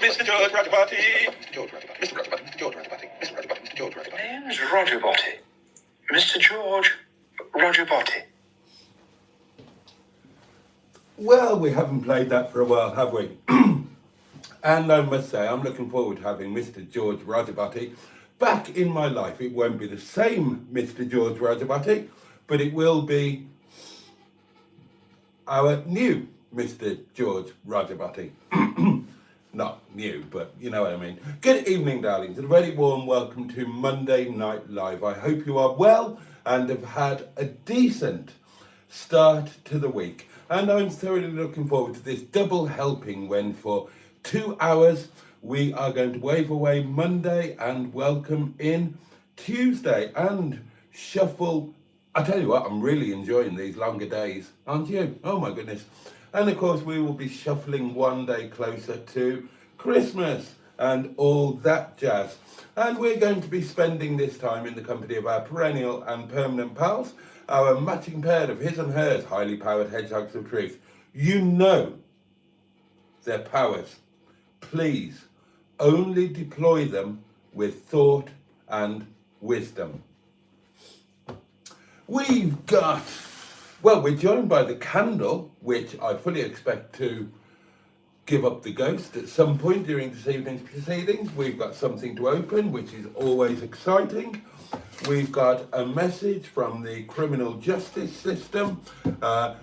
Mr. George Rogerbotty. Mr. George Rogerbotty. Name's Rogerbotty. Mr. George Rogerbotty. Well, we haven't played that for a while, have we? And I must say, I'm looking forward to having Mr. George Rogerbotty back in my life. It won't be the same Mr. George Rogerbotty, but it will be our new Mr. George Rogerbotty. Not new, but you know what I mean. Good evening, darlings, and a very warm welcome to Monday Night Live. I hope you are well and have had a decent start to the week. And I'm thoroughly looking forward to this double helping when for 2 hours we are going to wave away Monday and welcome in Tuesday and shuffle. I tell you what, I'm really enjoying these longer days, aren't you? Oh my goodness. And of course we will be shuffling one day closer to Christmas and all that jazz. And we're going to be spending this time in the company of our perennial and permanent pals, our matching pair of his and hers highly powered hedgehogs of truth. You know their powers. Please only deploy them with thought and wisdom. We've got, well, we're joined by the candle, which I fully expect to give up the ghost at some point during this evening's proceedings. We've got something to open, which is always exciting. We've got a message from the criminal justice system.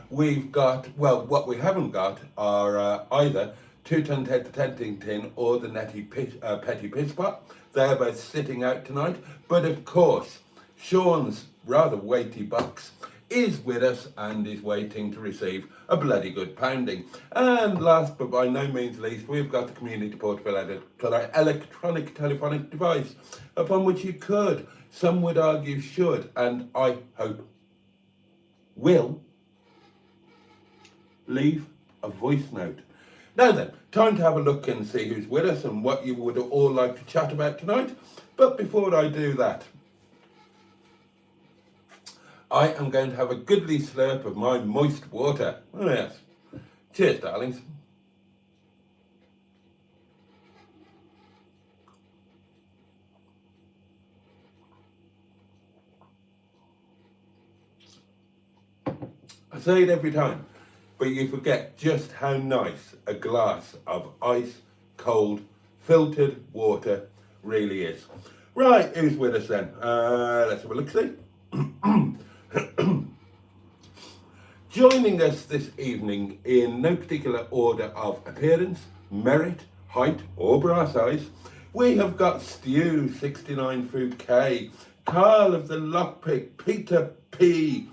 We've got, well, what we haven't got are either Two Ton Ted the Tenting Tin or the Netty Petty Piss Pot. They're both sitting out tonight. But of course, Sean's rather weighty bucks is with us and is waiting to receive a bloody good pounding. And last but by no means least, we've got the community portable electronic telephonic device upon which you could, some would argue should, and I hope will, leave a voice note. Now then, time to have a look and see who's with us and what you would all like to chat about tonight. But before I do that, I am going to have a goodly slurp of my moist water. Oh yes. Cheers, darlings. I say it every time, but you forget just how nice a glass of ice cold filtered water really is. Right, who's with us then? Let's have a look see. Joining us this evening in no particular order of appearance, merit, height or bra size, we have got Stu 69 Food K, Carl of the Lockpick, Peter P,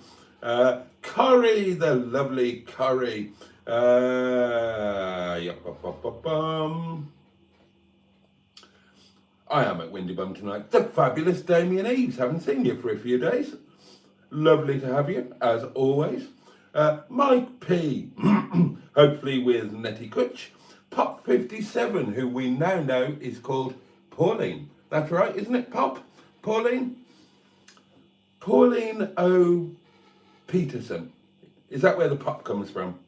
Corrie the lovely Corrie, I am at Windybum tonight, the fabulous Damien Eves, haven't seen you for a few days. Lovely to have you, as always. Mike P, hopefully with Netty Kutch. Pop 57, who we now know is called Pauline. That's right, isn't it, Pop? Pauline? Pauline O. Peterson. Is that where the pop comes from?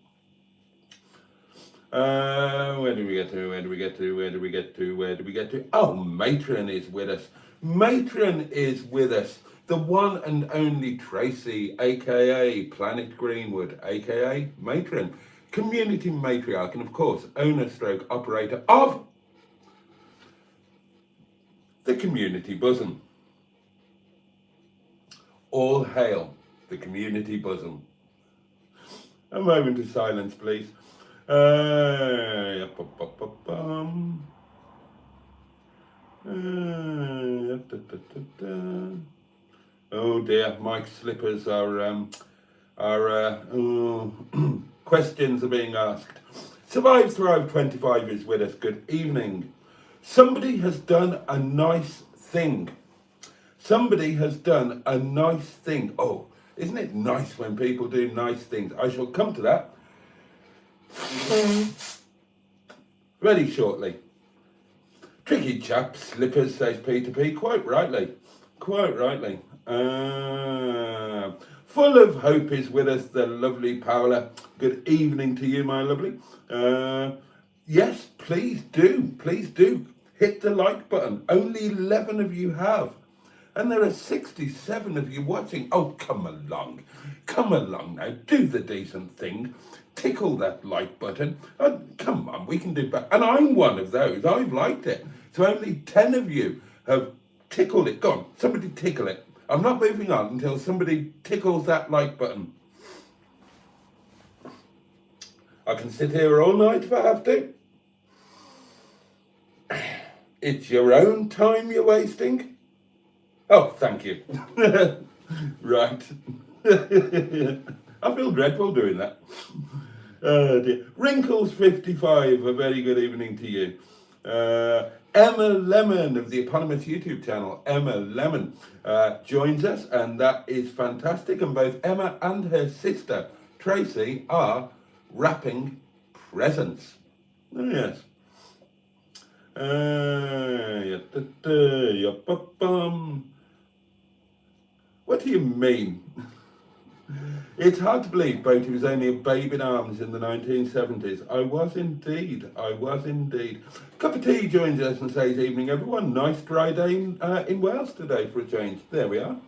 Where do we get to? Oh, Matron is with us. Matron is with us. The one and only Tracy, aka Planet Greenwood, aka Matron. Community matriarch and of course owner stroke operator of the Community Bosom. All hail the Community Bosom. A moment of silence, please. Oh dear, Mike's slippers are questions are being asked. Survive Thrive 25 is with us. Good evening. Somebody has done a nice thing. Somebody has done a nice thing. Oh, isn't it nice when people do nice things? I shall come to that very shortly. Tricky chap, slippers, says Peter P. Quite rightly. Quite rightly. Full of hope is with us, the lovely Paola. Good evening to you, my lovely. Yes, please do. Please do. Hit the like button. Only 11 of you have. And there are 67 of you watching. Oh, come along. Come along now. Do the decent thing. Tickle that like button. Oh, come on, we can do better. And I'm one of those. I've liked it. So only 10 of you have tickled it. Go on, somebody tickle it. I'm not moving on until somebody tickles that like button. I can sit here all night if I have to. It's your own time you're wasting. Oh, thank you. Right. I feel dreadful doing that. Oh dear. Wrinkles 55, a very good evening to you. Emma Lemon of the eponymous YouTube channel, Emma Lemon, joins us, and that is fantastic. And both Emma and her sister, Tracy, are wrapping presents. Oh, yes. What do you mean? It's hard to believe Boaty was only a babe in arms in the 1970s. I was indeed. Cup of Tea joins us and says, evening everyone, nice dry day in Wales today for a change. There we are.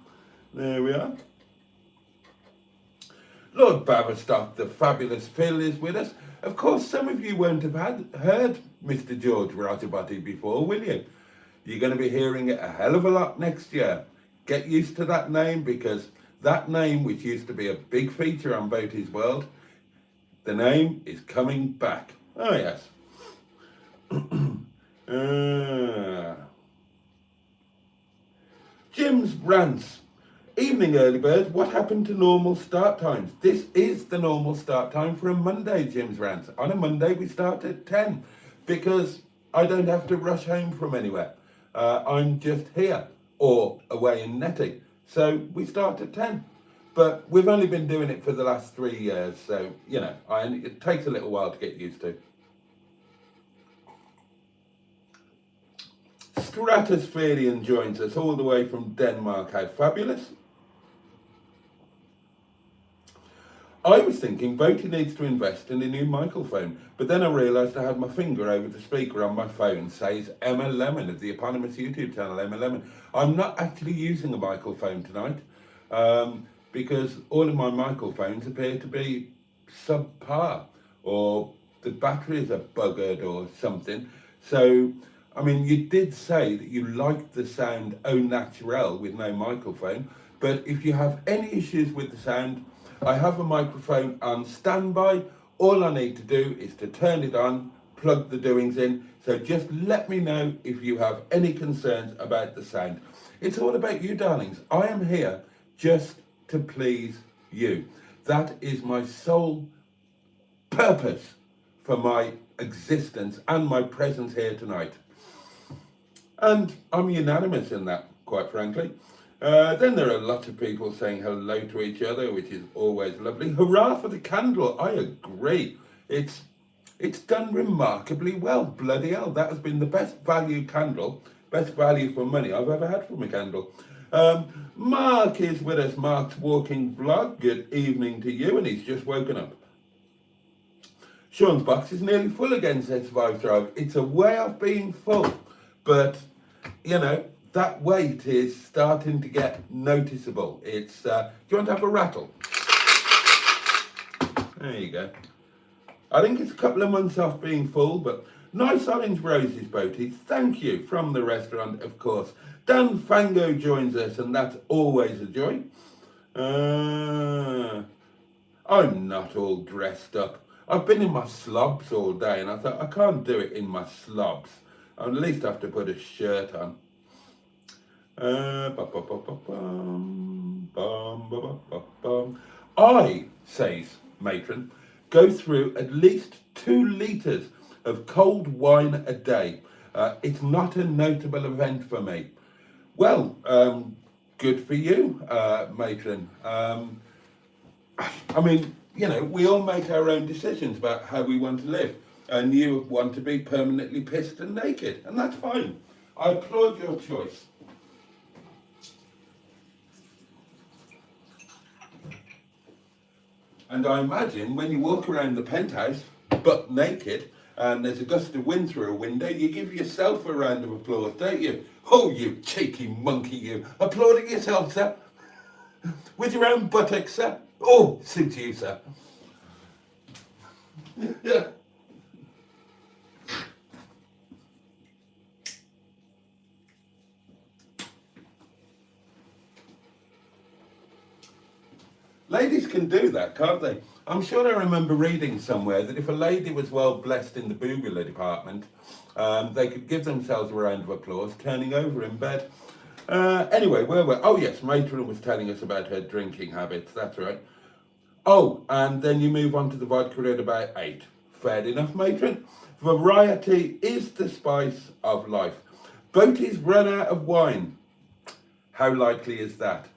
Lord Baverstock, the fabulous Phil, is with us. Of course, some of you won't have heard Mr. George Rogerbotty before, will you? You're going to be hearing it a hell of a lot next year. Get used to that name, because that name, which used to be a big feature on Boaty's World, the name is coming back. Oh, yes. Jim's rants. Evening, early bird. What happened to normal start times? This is the normal start time for a Monday, Jim's rants. On a Monday, we start at 10 because I don't have to rush home from anywhere. I'm just here or away in Netty. So we start at 10. But we've only been doing it for the last 3 years. So, you know, it takes a little while to get used to. Stratospherian joins us all the way from Denmark. How fabulous. I was thinking Boaty needs to invest in a new microphone, but then I realised I had my finger over the speaker on my phone, says Emma Lemon of the eponymous YouTube channel, Emma Lemon. I'm not actually using a microphone tonight because all of my microphones appear to be subpar, or the batteries are buggered or something. So, I mean, you did say that you liked the sound au naturel with no microphone, but if you have any issues with the sound, I have a microphone on standby. All I need to do is to turn it on, plug the doings in. So just let me know if you have any concerns about the sound. It's all about you, darlings. I am here just to please you. That is my sole purpose for my existence and my presence here tonight. And I'm unanimous in that, quite frankly. Then there are a lot of people saying hello to each other, which is always lovely. Hurrah for the candle. I agree. It's done remarkably well. Bloody hell, that has been the best value candle Best value for money I've ever had from a candle. Mark is with us, Mark's walking vlog. Good evening to you, and he's just woken up. Sean's box is nearly full again, says Survive Drive. It's a way off being full, but you know, that weight is starting to get noticeable. It's, do you want to have a rattle? There you go. I think it's a couple of months off being full, but nice orange roses, Boaty. Thank you from the restaurant, of course. Dan Fango joins us, and that's always a joy. I'm not all dressed up. I've been in my slobs all day, and I thought, I can't do it in my slobs. I'll at least have to put a shirt on. I, says Matron, go through at least 2 litres of cold wine a day. It's not a notable event for me. Well, good for you, Matron. I mean, you know, we all make our own decisions about how we want to live, and you want to be permanently pissed and naked, and that's fine. I applaud your choice. And I imagine when you walk around the penthouse butt naked and there's a gust of wind through a window, you give yourself a round of applause, don't you? Oh, you cheeky monkey, you. Applauding yourself, sir. With your own buttocks, sir. Oh, suits you, sir. Yeah. Ladies can do that, can't they? I'm sure I remember reading somewhere that if a lady was well blessed in the boogaloo department, they could give themselves a round of applause turning over in bed. Anyway, where were... Oh yes, Matron was telling us about her drinking habits, that's right. Oh, and then you move on to the vodka at about 8. Fair enough, Matron. Variety is the spice of life. Boaty's run out of wine. How likely is that?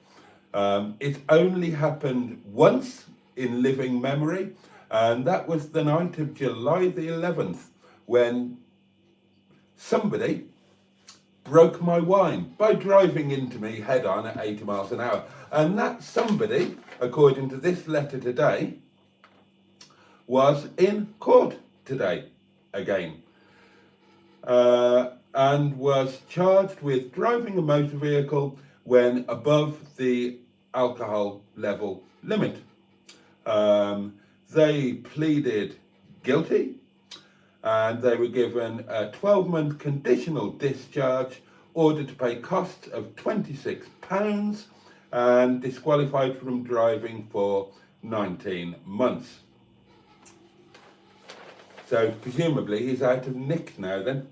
It only happened once in living memory, and that was the night of July the 11th, when somebody broke my wine by driving into me head on at 80 miles an hour. And that somebody, according to this letter today, was in court today again, and was charged with driving a motor vehicle when above the alcohol level limit. They pleaded guilty, and they were given a 12-month conditional discharge, ordered to pay costs of £26, and disqualified from driving for 19 months. So presumably he's out of nick now then.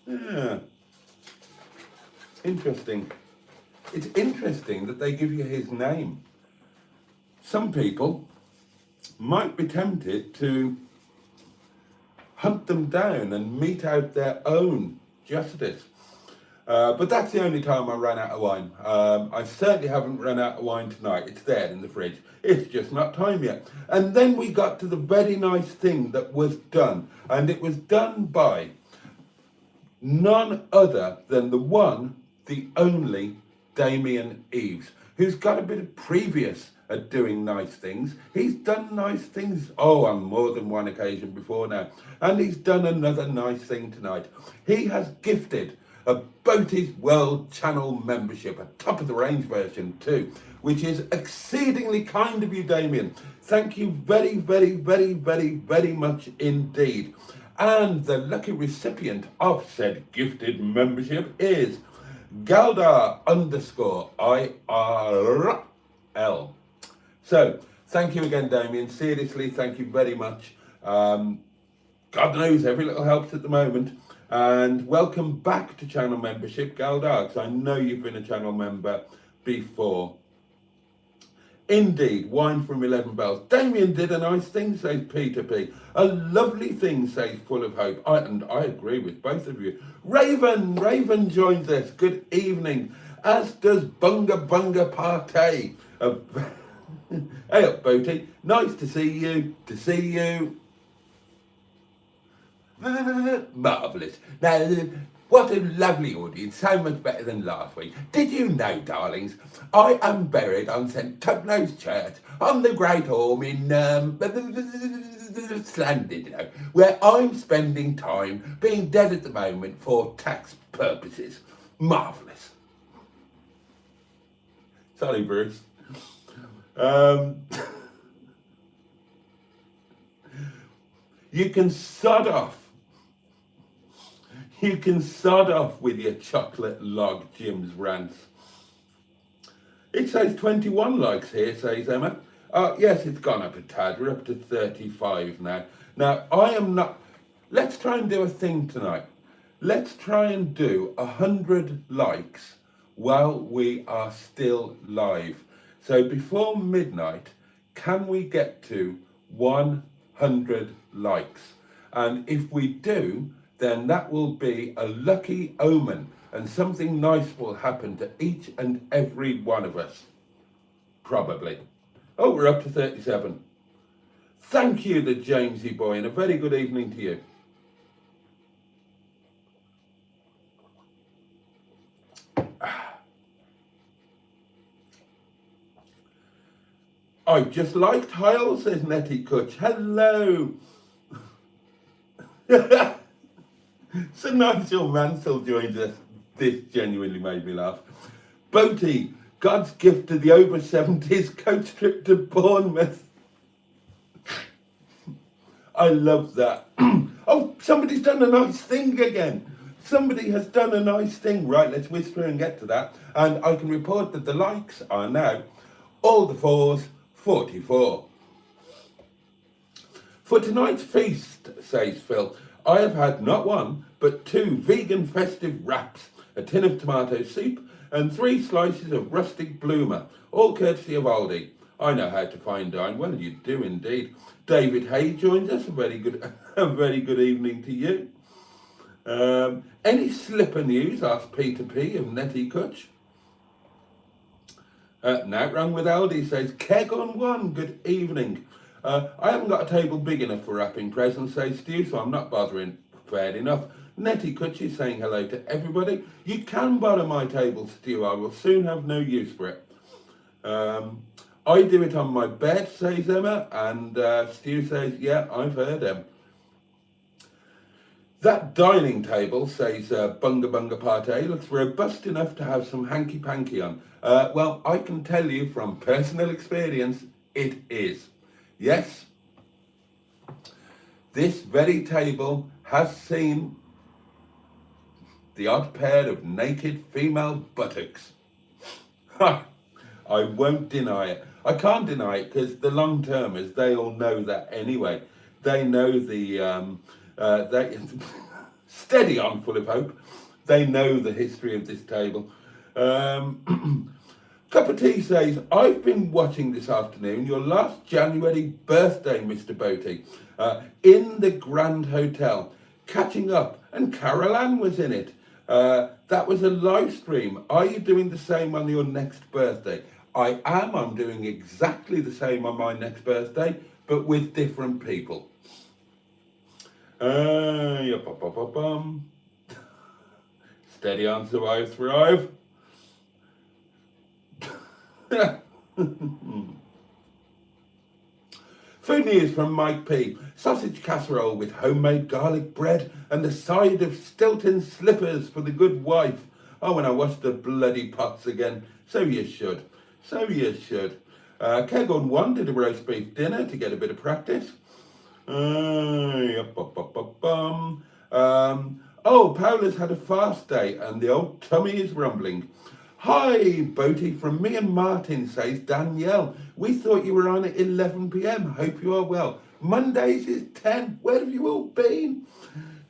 Yeah. Interesting. It's interesting that they give you his name. Some people might be tempted to hunt them down and mete out their own justice. But that's the only time I ran out of wine. I certainly haven't run out of wine tonight. It's there in the fridge. It's just not time yet. And then we got to the very nice thing that was done. And it was done by none other than the one, the only Damien Eves, who's got a bit of previous at doing nice things. He's done nice things, on more than one occasion before now. And he's done another nice thing tonight. He has gifted a Boaty's World Channel membership, a top-of-the-range version too, which is exceedingly kind of you, Damien. Thank you very, very, very, very, very much indeed. And the lucky recipient of said gifted membership is Galdar_IRL. So, thank you again, Damien. Seriously, thank you very much. God knows, every little helps at the moment. And welcome back to channel membership, Galdar, because I know you've been a channel member before. Indeed, wine from 11 bells. Damien did a nice thing, says Peter P. A lovely thing, says Full of Hope. And I agree with both of you. Raven joins us. Good evening. As does Bunga Partey. Hey up, Boaty. Nice to see you. Marvellous. Now, What a lovely audience, so much better than last week. Did you know, darlings, I am buried on St Tubnose Church on the Great Orme in Slandid, you know, where I'm spending time being dead at the moment for tax purposes. Marvellous. Sorry, Bruce. You can sod off. You can sod off with your chocolate log Jim's rants. It says 21 likes here, says Emma. Yes, it's gone up a tad. We're up to 35 now. Now, I am not... Let's try and do a thing tonight. Let's try and do 100 likes while we are still live. So before midnight, can we get to 100 likes? And if we do, then that will be a lucky omen and something nice will happen to each and every one of us. Probably. Oh, we're up to 37. Thank you, the Jamesy boy, and a very good evening to you. I've just liked Hyle, says Netty Kutch. Hello. Sir Nigel Mansell joins us. This genuinely made me laugh. Boaty, God's gift to the over 70s coach trip to Bournemouth. I love that. Oh, somebody's done a nice thing again. Somebody has done a nice thing. Right, let's whiz through and get to that. And I can report that the likes are now all the fours, 44. For tonight's feast, says Phil, I have had not one, but 2 vegan festive wraps, a tin of tomato soup, and 3 slices of rustic bloomer, all courtesy of Aldi. I know how to fine dine. Well, you do indeed. David Hay joins us. A very good evening to you. Any slipper news? Asked Peter P of Netty Kutch. Now wrong with Aldi, says Keg on 1. Good evening. I haven't got a table big enough for wrapping presents, says Stu, so I'm not bothering. Fair enough. Netty Kutch is saying hello to everybody. You can borrow my table, Stu. I will soon have no use for it. I do it on my bed, says Emma, and Stu says, yeah, I've heard him. That dining table, says Bunga Bunga Partey, looks robust enough to have some hanky-panky on. Well, I can tell you from personal experience, it is. Yes, this very table has seen the odd pair of naked female buttocks. I won't deny it. I can't deny it because the long-termers, they all know that anyway. They know the... steady on, full of hope. They know the history of this table. Cup of Tea says, I've been watching this afternoon your last January birthday, Mr. Boaty, in the Grand Hotel, catching up, and Carol Ann was in it. That was a live stream. Are you doing the same on your next birthday? I am. I'm doing exactly the same on my next birthday, but with different people. Steady on, survive, thrive. Food news from Mike P. Sausage casserole with homemade garlic bread and a side of Stilton slippers for the good wife. Oh, and I watched the bloody pots again. So you should. So you should. Keg on 1 did a roast beef dinner to get a bit of practice. Oh, Paula's had a fast day and the old tummy is rumbling. Hi, Boaty, from me and Martin, says Danielle. We thought you were on at 11 p.m. Hope you are well. Mondays is 10. Where have you all been?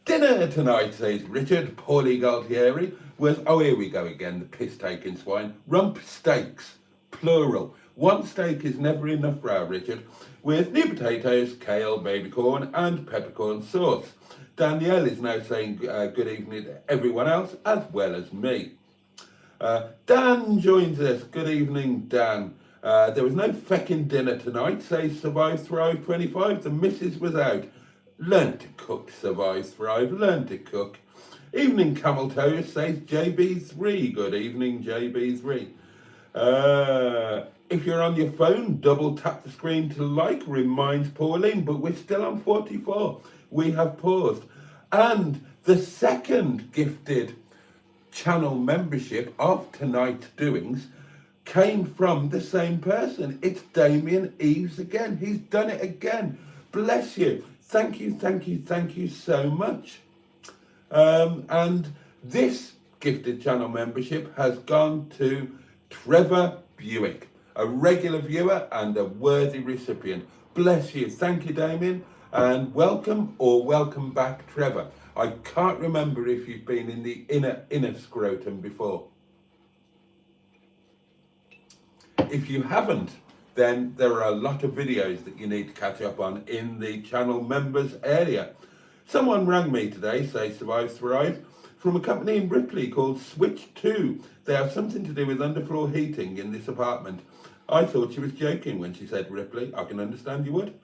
Dinner tonight, says Richard. Paulie Galtieri was, oh, here we go again, the piss-taking swine. Rump steaks, plural. 1 steak is never enough for our Richard. With new potatoes, kale, baby corn, and peppercorn sauce. Danielle is now saying good evening to everyone else, as well as me. Dan joins us. Good evening, Dan. There was no feckin' dinner tonight, says Survive Thrive 25. The missus was out. Learn to cook, Survive Thrive. Learn to cook. Evening Camel Toast, says JB3. Good evening, JB3. If you're on your phone, double tap the screen to like, reminds Pauline, but we're still on 44. We have paused. And the second gifted channel membership of tonight's doings came from the same person. It's Damien Eves again. He's done it again. Bless you. Thank you, thank you, thank you so much. And this gifted channel membership has gone to Trevor Buick, a regular viewer and a worthy recipient. Bless you. Thank you, Damien. And welcome or welcome back, Trevor. I can't remember if you've been in the inner scrotum before. If you haven't, then there are a lot of videos that you need to catch up on in the channel members area. Someone rang me today, say Survive Thrive, from a company in Ripley called Switch 2. They have something to do with underfloor heating in this apartment. I thought she was joking when she said Ripley. I can understand you would.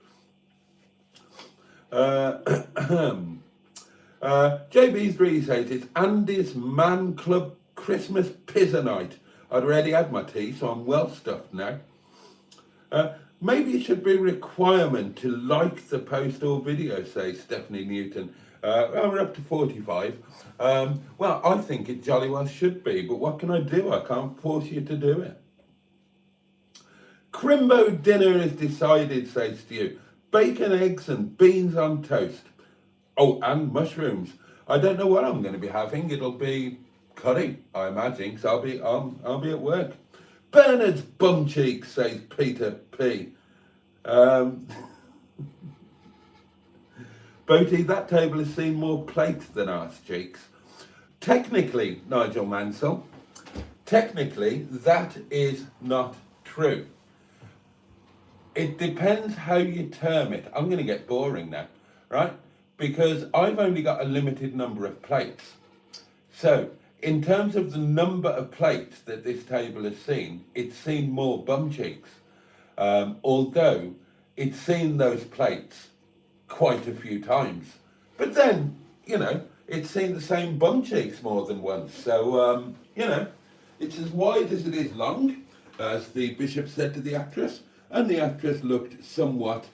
JB3 says it's Andy's Man Club Christmas Pizza Night. I'd already had my tea, so I'm well stuffed now. Maybe it should be a requirement to like the post or video, says Stephanie Newton. We're up to 45. Well, I think it jolly well should be, but what can I do? I can't force you to do it. Crimbo dinner is decided, says Stu. Bacon, eggs and beans on toast. Oh, and mushrooms. I don't know what I'm going to be having. It'll be curry, I imagine, so I'll be at work. Bernard's bum cheeks, says Peter P. Boaty, that table has seen more plates than arse cheeks. Technically, Nigel Mansell, technically that is not true. It depends how you term it. I'm going to get boring now, right? Because I've only got a limited number of plates. So, in terms of the number of plates that this table has seen, it's seen more bum cheeks. Although it's seen those plates quite a few times. But then, you know, it's seen the same bum cheeks more than once. So, you know, it's as wide as it is long, as the bishop said to the actress. And the actress looked somewhat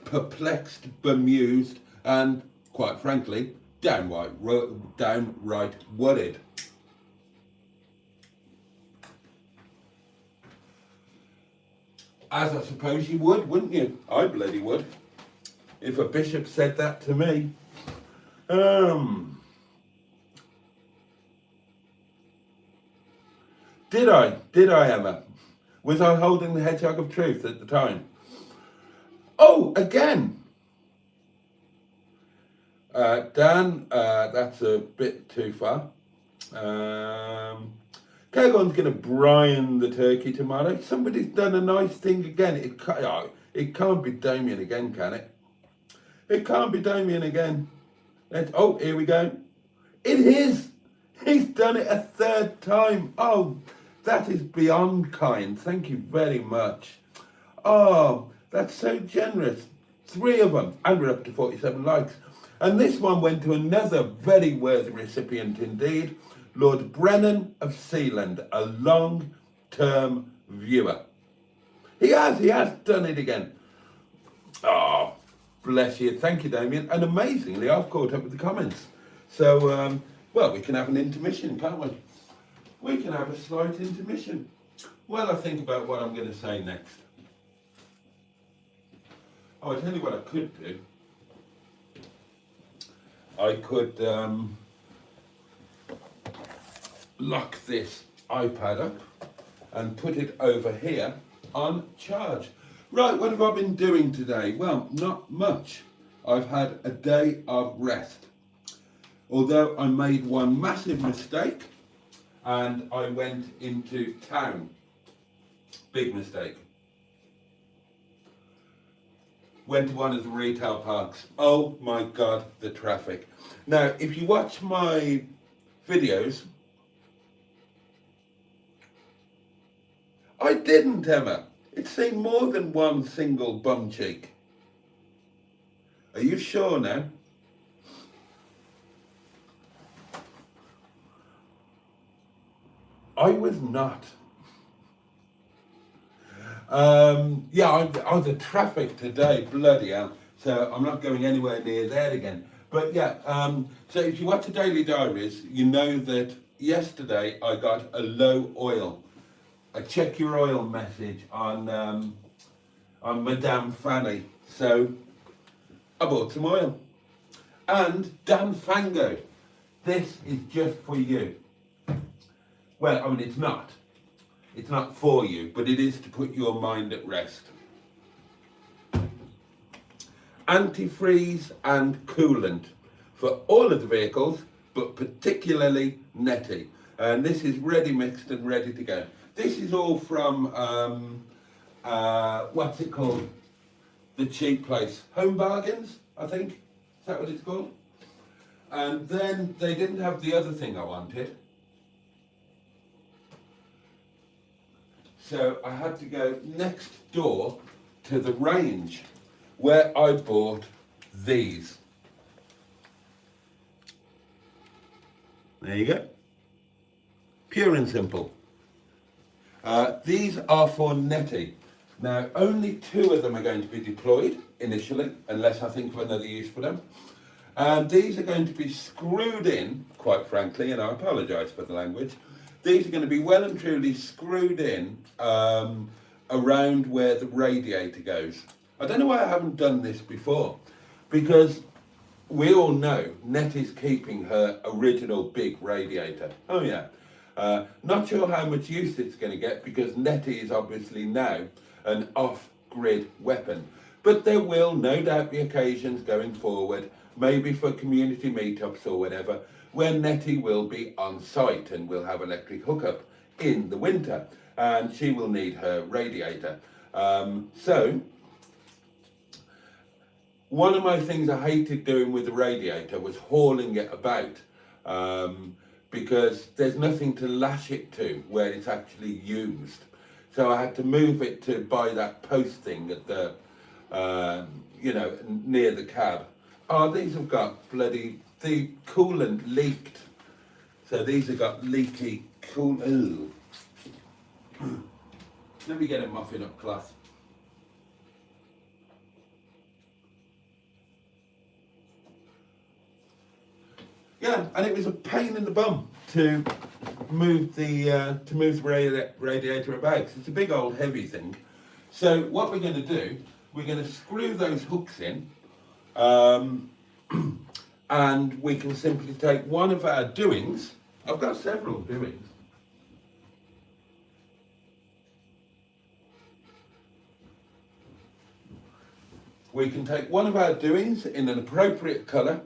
perplexed, bemused, and quite frankly, downright worried. As I suppose you would, wouldn't you? I bloody would. If a bishop said that to me. Did I, Emma? Was I holding the hedgehog of truth at the time? Oh, again. Dan, that's a bit too far. Kagon's going to brine the turkey tomorrow. Somebody's done a nice thing again. It can't be Damien again, can it? It can't be Damien again. Oh, here we go. It is. He's done it a third time. Oh, that is beyond kind. Thank you very much. Oh, that's so generous. 3 of them. And we're up to 47 likes. And this one went to another very worthy recipient indeed, Lord Brennan of Sealand, a long-term viewer. He has done it again. Oh, bless you. Thank you, Damien. And amazingly, I've caught up with the comments. So, well, we can have an intermission, can't we? We can have a slight intermission. While I think about what I'm going to say next. Oh, I tell you what I could do. I could lock this iPad up and put it over here on charge. Right, what have I been doing today? Well, not much. I've had a day of rest. Although I made one massive mistake and I went into town. Big mistake. Went to one of the retail parks. Oh my God, the traffic. Now, if you watch my videos, I didn't, Emma. It's seen more than one single bum cheek. Are you sure now? I was not. The traffic today, bloody hell. So I'm not going anywhere near there again. But yeah, so if you watch the Daily Diaries, you know that yesterday I got a low oil, a check your oil message on Madame Fanny. So I bought some oil. And Dan Fango, this is just for you. Well, I mean, it's not. It's not for you, but it is to put your mind at rest. Antifreeze and coolant for all of the vehicles, but particularly NETTY. And this is ready mixed and ready to go. This is all from, what's it called? The cheap place. Home Bargains, I think. Is that what it's called? And then they didn't have the other thing I wanted. So I had to go next door to the range where I bought these. There you go. Pure and simple. These are for NETTY. Now, only 2 of them are going to be deployed initially, unless I think of another use for them. And these are going to be screwed in, quite frankly, and I apologise for the language. These are going to be well and truly screwed in around where the radiator goes. I don't know why I haven't done this before, because we all know NETTY's keeping her original big radiator. Oh yeah. Not sure how much use it's going to get, because NETTY is obviously now an off-grid weapon. But there will no doubt be occasions going forward, maybe for community meetups or whatever, where NETTY will be on site and will have electric hookup in the winter, and she will need her radiator. So one of my things I hated doing with the radiator was hauling it about, because there's nothing to lash it to where it's actually used. So I had to move it to by that post thing at the, near the cab. Oh, these have got the coolant leaked. So these have got leaky coolant. Let me get a muffin up cloth. Yeah, and it was a pain in the bum to move the radiator about. It's a big old heavy thing. So what we're going to do, we're going to screw those hooks in, and we can simply take one of our doings. I've got several doings. We can take one of our doings in an appropriate colour,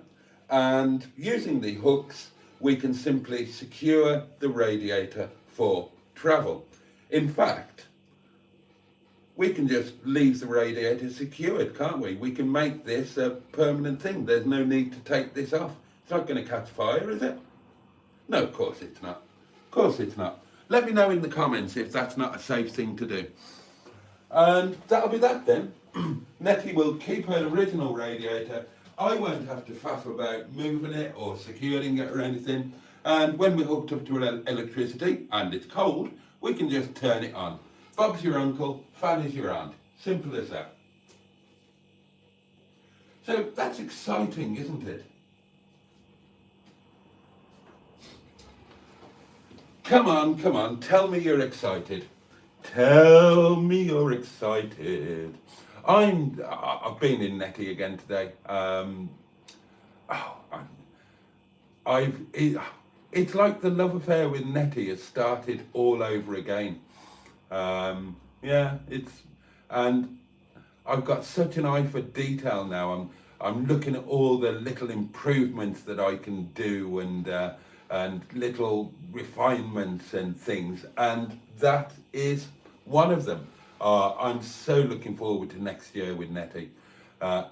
and using the hooks, we can simply secure the radiator for travel. In fact, we can just leave the radiator secured, can't we? We can make this a permanent thing. There's no need to take this off. It's not going to catch fire, is it? No, of course it's not. Of course it's not. Let me know in the comments if that's not a safe thing to do. And that'll be that then. NETTY will keep her original radiator. I won't have to faff about moving it or securing it or anything. And when we're hooked up to electricity and it's cold, we can just turn it on. Bob's your uncle, Fanny's your aunt. Simple as that. So that's exciting, isn't it? Come on, tell me you're excited. Tell me you're excited. I've been in NETTY again today. It's like the love affair with NETTY has started all over again. And I've got such an eye for detail now. I'm looking at all the little improvements that I can do and little refinements and things, and that is one of them. I'm so looking forward to next year with NETTY.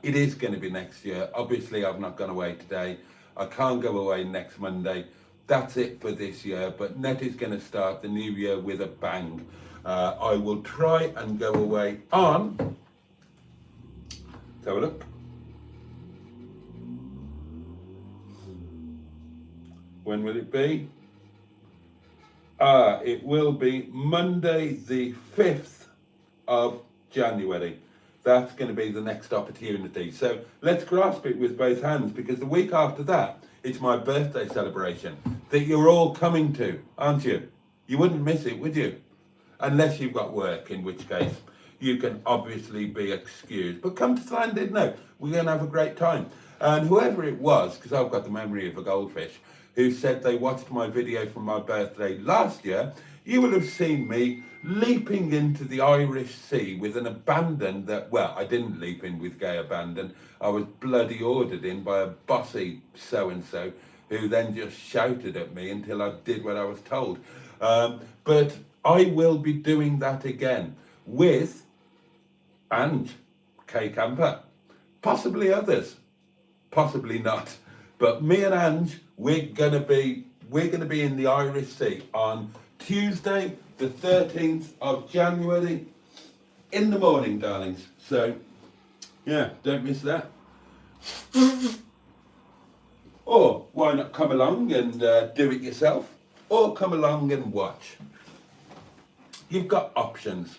It is going to be next year. Obviously, I've not gone away today. I can't go away next Monday. That's it for this year, but NETTY's going to start the new year with a bang. I will try and go away on, let's have a look. When will it be? It will be Monday the 5th of January. That's going to be the next opportunity. So let's grasp it with both hands, because the week after that, it's my birthday celebration that you're all coming to, aren't you? You wouldn't miss it, would you? Unless you've got work, in which case you can obviously be excused. But come to Slanded, no, we're going to have a great time. And whoever it was, because I've got the memory of a goldfish, who said they watched my video from my birthday last year, you will have seen me leaping into the Irish Sea with an abandon that, well, I didn't leap in with gay abandon. I was bloody ordered in by a bossy so-and-so who then just shouted at me until I did what I was told. But I will be doing that again with Ange, K Camper, possibly others, possibly not. But me and Ange, we're gonna be in the Irish Sea on Tuesday, the 13th of January, in the morning, darlings. So, yeah, don't miss that. Or why not come along and do it yourself, or come along and watch. You've got options.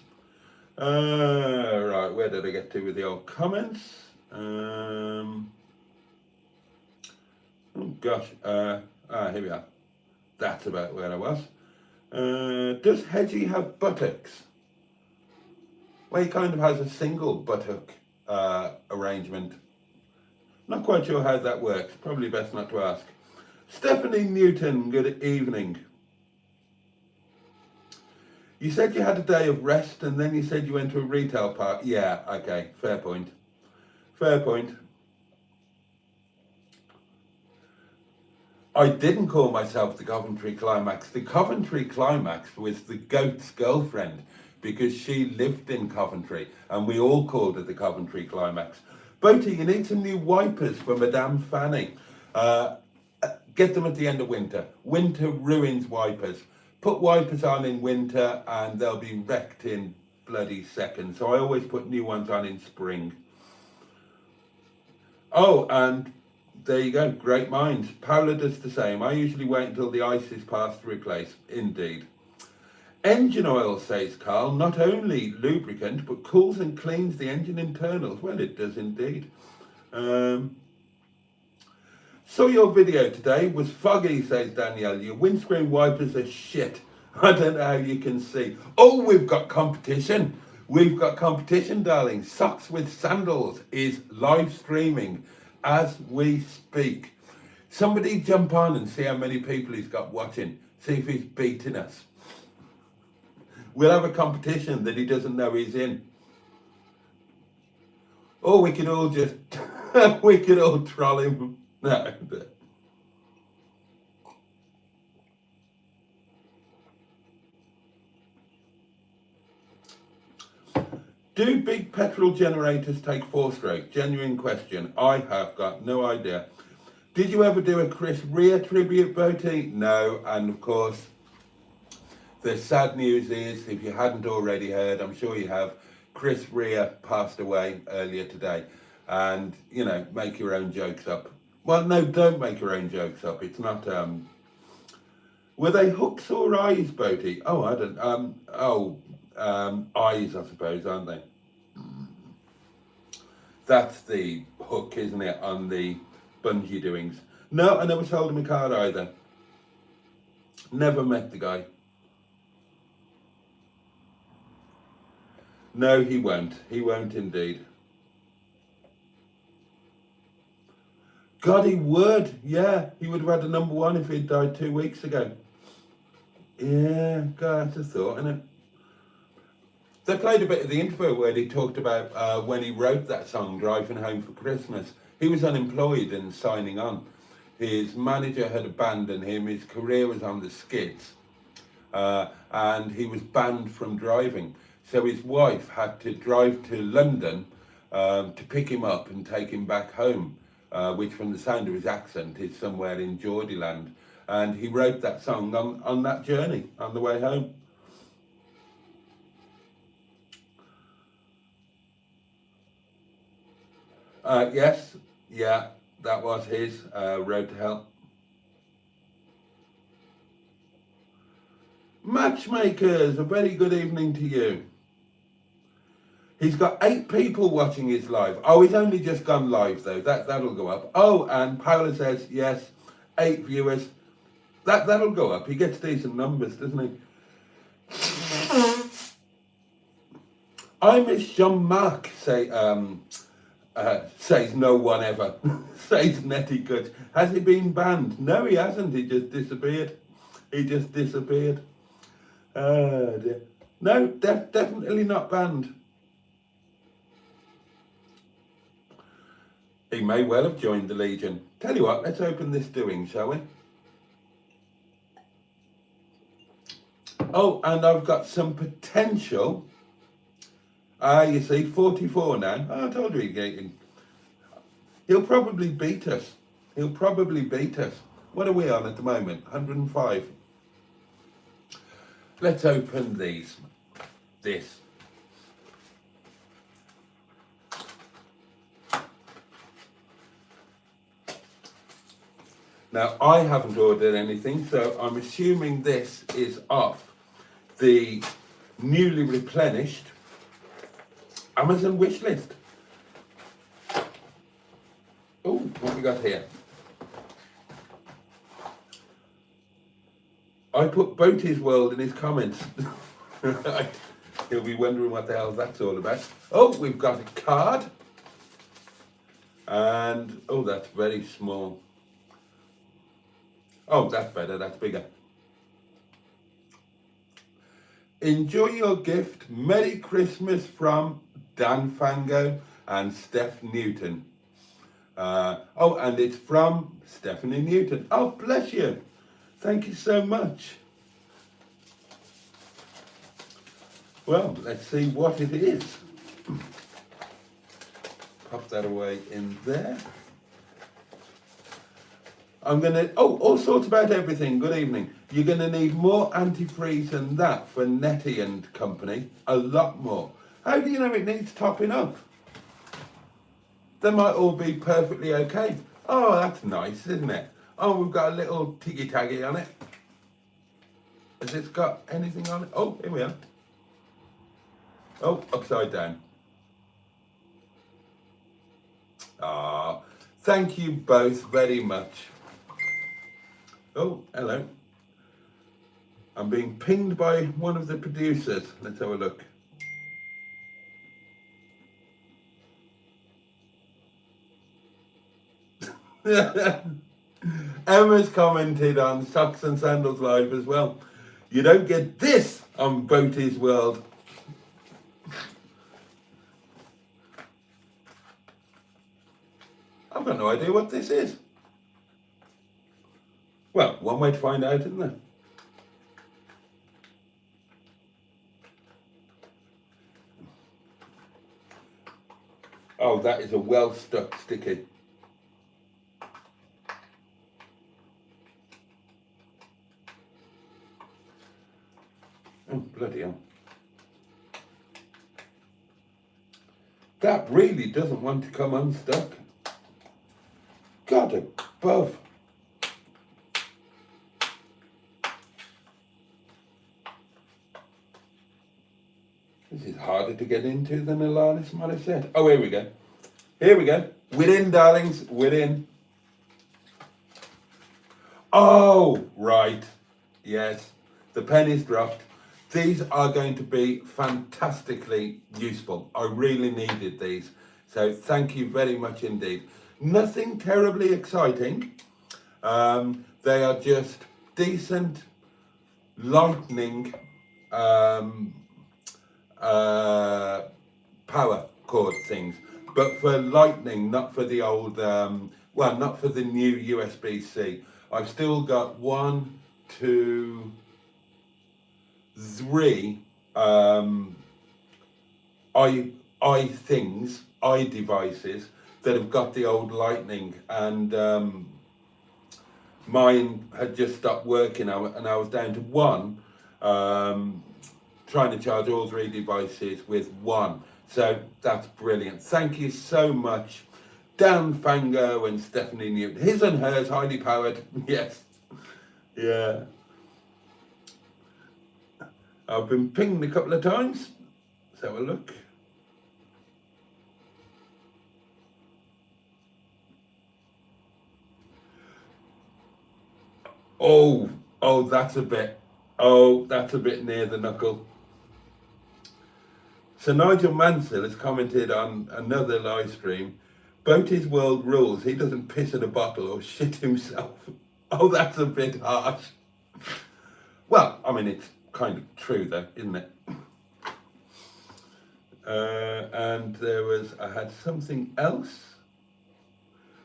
Right, where did I get to with the old comments? Oh gosh, here we are. That's about where I was. Does Hedgie have buttocks? Well, he kind of has a single buttock arrangement. Not quite sure how that works. Probably best not to ask. Stephanie Newton, good evening. You said you had a day of rest and then you said you went to a retail park. Yeah, okay, fair point. Fair point. I didn't call myself the Coventry Climax. The Coventry Climax was the goat's girlfriend because she lived in Coventry and we all called her the Coventry Climax. Boaty, you need some new wipers for Madame Fanny. Get them at the end of winter. Winter ruins wipers. Put wipers on in winter and they'll be wrecked in bloody seconds. So I always put new ones on in spring. Oh, and there you go, great minds. Paula does the same. I usually wait until the ice is past to replace. Indeed. Engine oil, says Carl, not only lubricant, but cools and cleans the engine internals. Well, it does indeed. Saw your video today, was foggy, says Danielle. Your windscreen wipers are shit. I don't know how you can see. Oh, we've got competition. We've got competition, darling. Socks with Sandals is live streaming as we speak. Somebody jump on and see how many people he's got watching. See if he's beating us. We'll have a competition that he doesn't know he's in. Or we could all just, we could all troll him. No. Do big petrol generators take 4-stroke? Genuine question. I have got no idea. Did you ever do a Chris Rea tribute, Boaty? No, and of course, the sad news is, if you hadn't already heard, I'm sure you have, Chris Rea passed away earlier today. And, you know, make your own jokes up. Well, no, don't make your own jokes up. It's not, were they hooks or eyes, Boaty? Oh, I don't, eyes, I suppose, aren't they? That's the hook, isn't it, on the bungee doings. No, I never sold him a car either. Never met the guy. No, he won't. He won't indeed. God, he would. Yeah, he would have had a #1 if he'd died 2 weeks ago. Yeah, God, that's a thought, isn't it? They played a bit of the interview where he talked about when he wrote that song, Driving Home for Christmas. He was unemployed and signing on. His manager had abandoned him. His career was on the skids. And he was banned from driving. So his wife had to drive to London to pick him up and take him back home. Which from the sound of his accent is somewhere in Geordieland. And he wrote that song on that journey, on the way home. Yes, yeah, that was his, Road to Hell. Matchmakers, a very good evening to you. He's got 8 people watching his live. Oh, he's only just gone live though. That'll go up. Oh, and Paula says yes, 8 viewers. That'll go up. He gets decent numbers, doesn't he? I miss Jean-Marc says no one ever. Says Netty Good. Has he been banned? No, he hasn't. He just disappeared. He just disappeared. Oh dear. No, definitely not banned. He may well have joined the Legion. Tell you what, let's open this doing, shall we? Oh, and I've got some potential. You see, 44 now. Oh, I told you he'll probably beat us. He'll probably beat us. What are we on at the moment? 105. Let's open this. Now, I haven't ordered anything, so I'm assuming this is off the newly replenished Amazon wish list. Oh, what we got here? I put Boaty's World in his comments. He'll be wondering what the hell that's all about. Oh, we've got a card. And, oh, that's very small. Oh, that's better, that's bigger. Enjoy your gift. Merry Christmas from Dan Fango and Steph Newton. Oh, and it's from Stephanie Newton. Oh, bless you. Thank you so much. Well, let's see what it is. Pop that away in there. I'm going to, oh, all sorts about everything. Good evening. You're going to need more antifreeze than that for Netty and company. A lot more. How do you know it needs topping up? They might all be perfectly okay. Oh, that's nice, isn't it? Oh, we've got a little tiggy-taggy on it. Has it got anything on it? Oh, here we are. Oh, upside down. Ah, thank you both very much. Oh, hello. I'm being pinged by one of the producers. Let's have a look. Emma's commented on Socks and Sandals Live as well. You don't get this on Boaty's World. I've got no idea what this is. Well, one way to find out, isn't there? Oh, that is a well-stuck sticky. Oh, bloody hell. That really doesn't want to come unstuck. God above. This is harder to get into than Alanis Morissette. Oh, here we go. Here we go. We're in, darlings. We're in. Oh, right. Yes. The penny's dropped. These are going to be fantastically useful. I really needed these. So thank you very much indeed. Nothing terribly exciting. They are just decent lightning power cord things, but for lightning, not for the old, well, not for the new USB-C. I've still got 1, 2, 3 i-devices that have got the old lightning, and mine had just stopped working, and I was down to 1, trying to charge all 3 devices with 1. So that's brilliant. Thank you so much, Dan Fango and Stephanie Newton. His and hers, highly powered. Yes. Yeah. I've been pinged a couple of times. Let's have a look. Oh, that's a bit near the knuckle. So Nigel Mansell has commented on another live stream. Boaty's world rules. He doesn't piss in a bottle or shit himself. Oh, that's a bit harsh. Well, I mean, it's kind of true though, isn't it? And I had something else.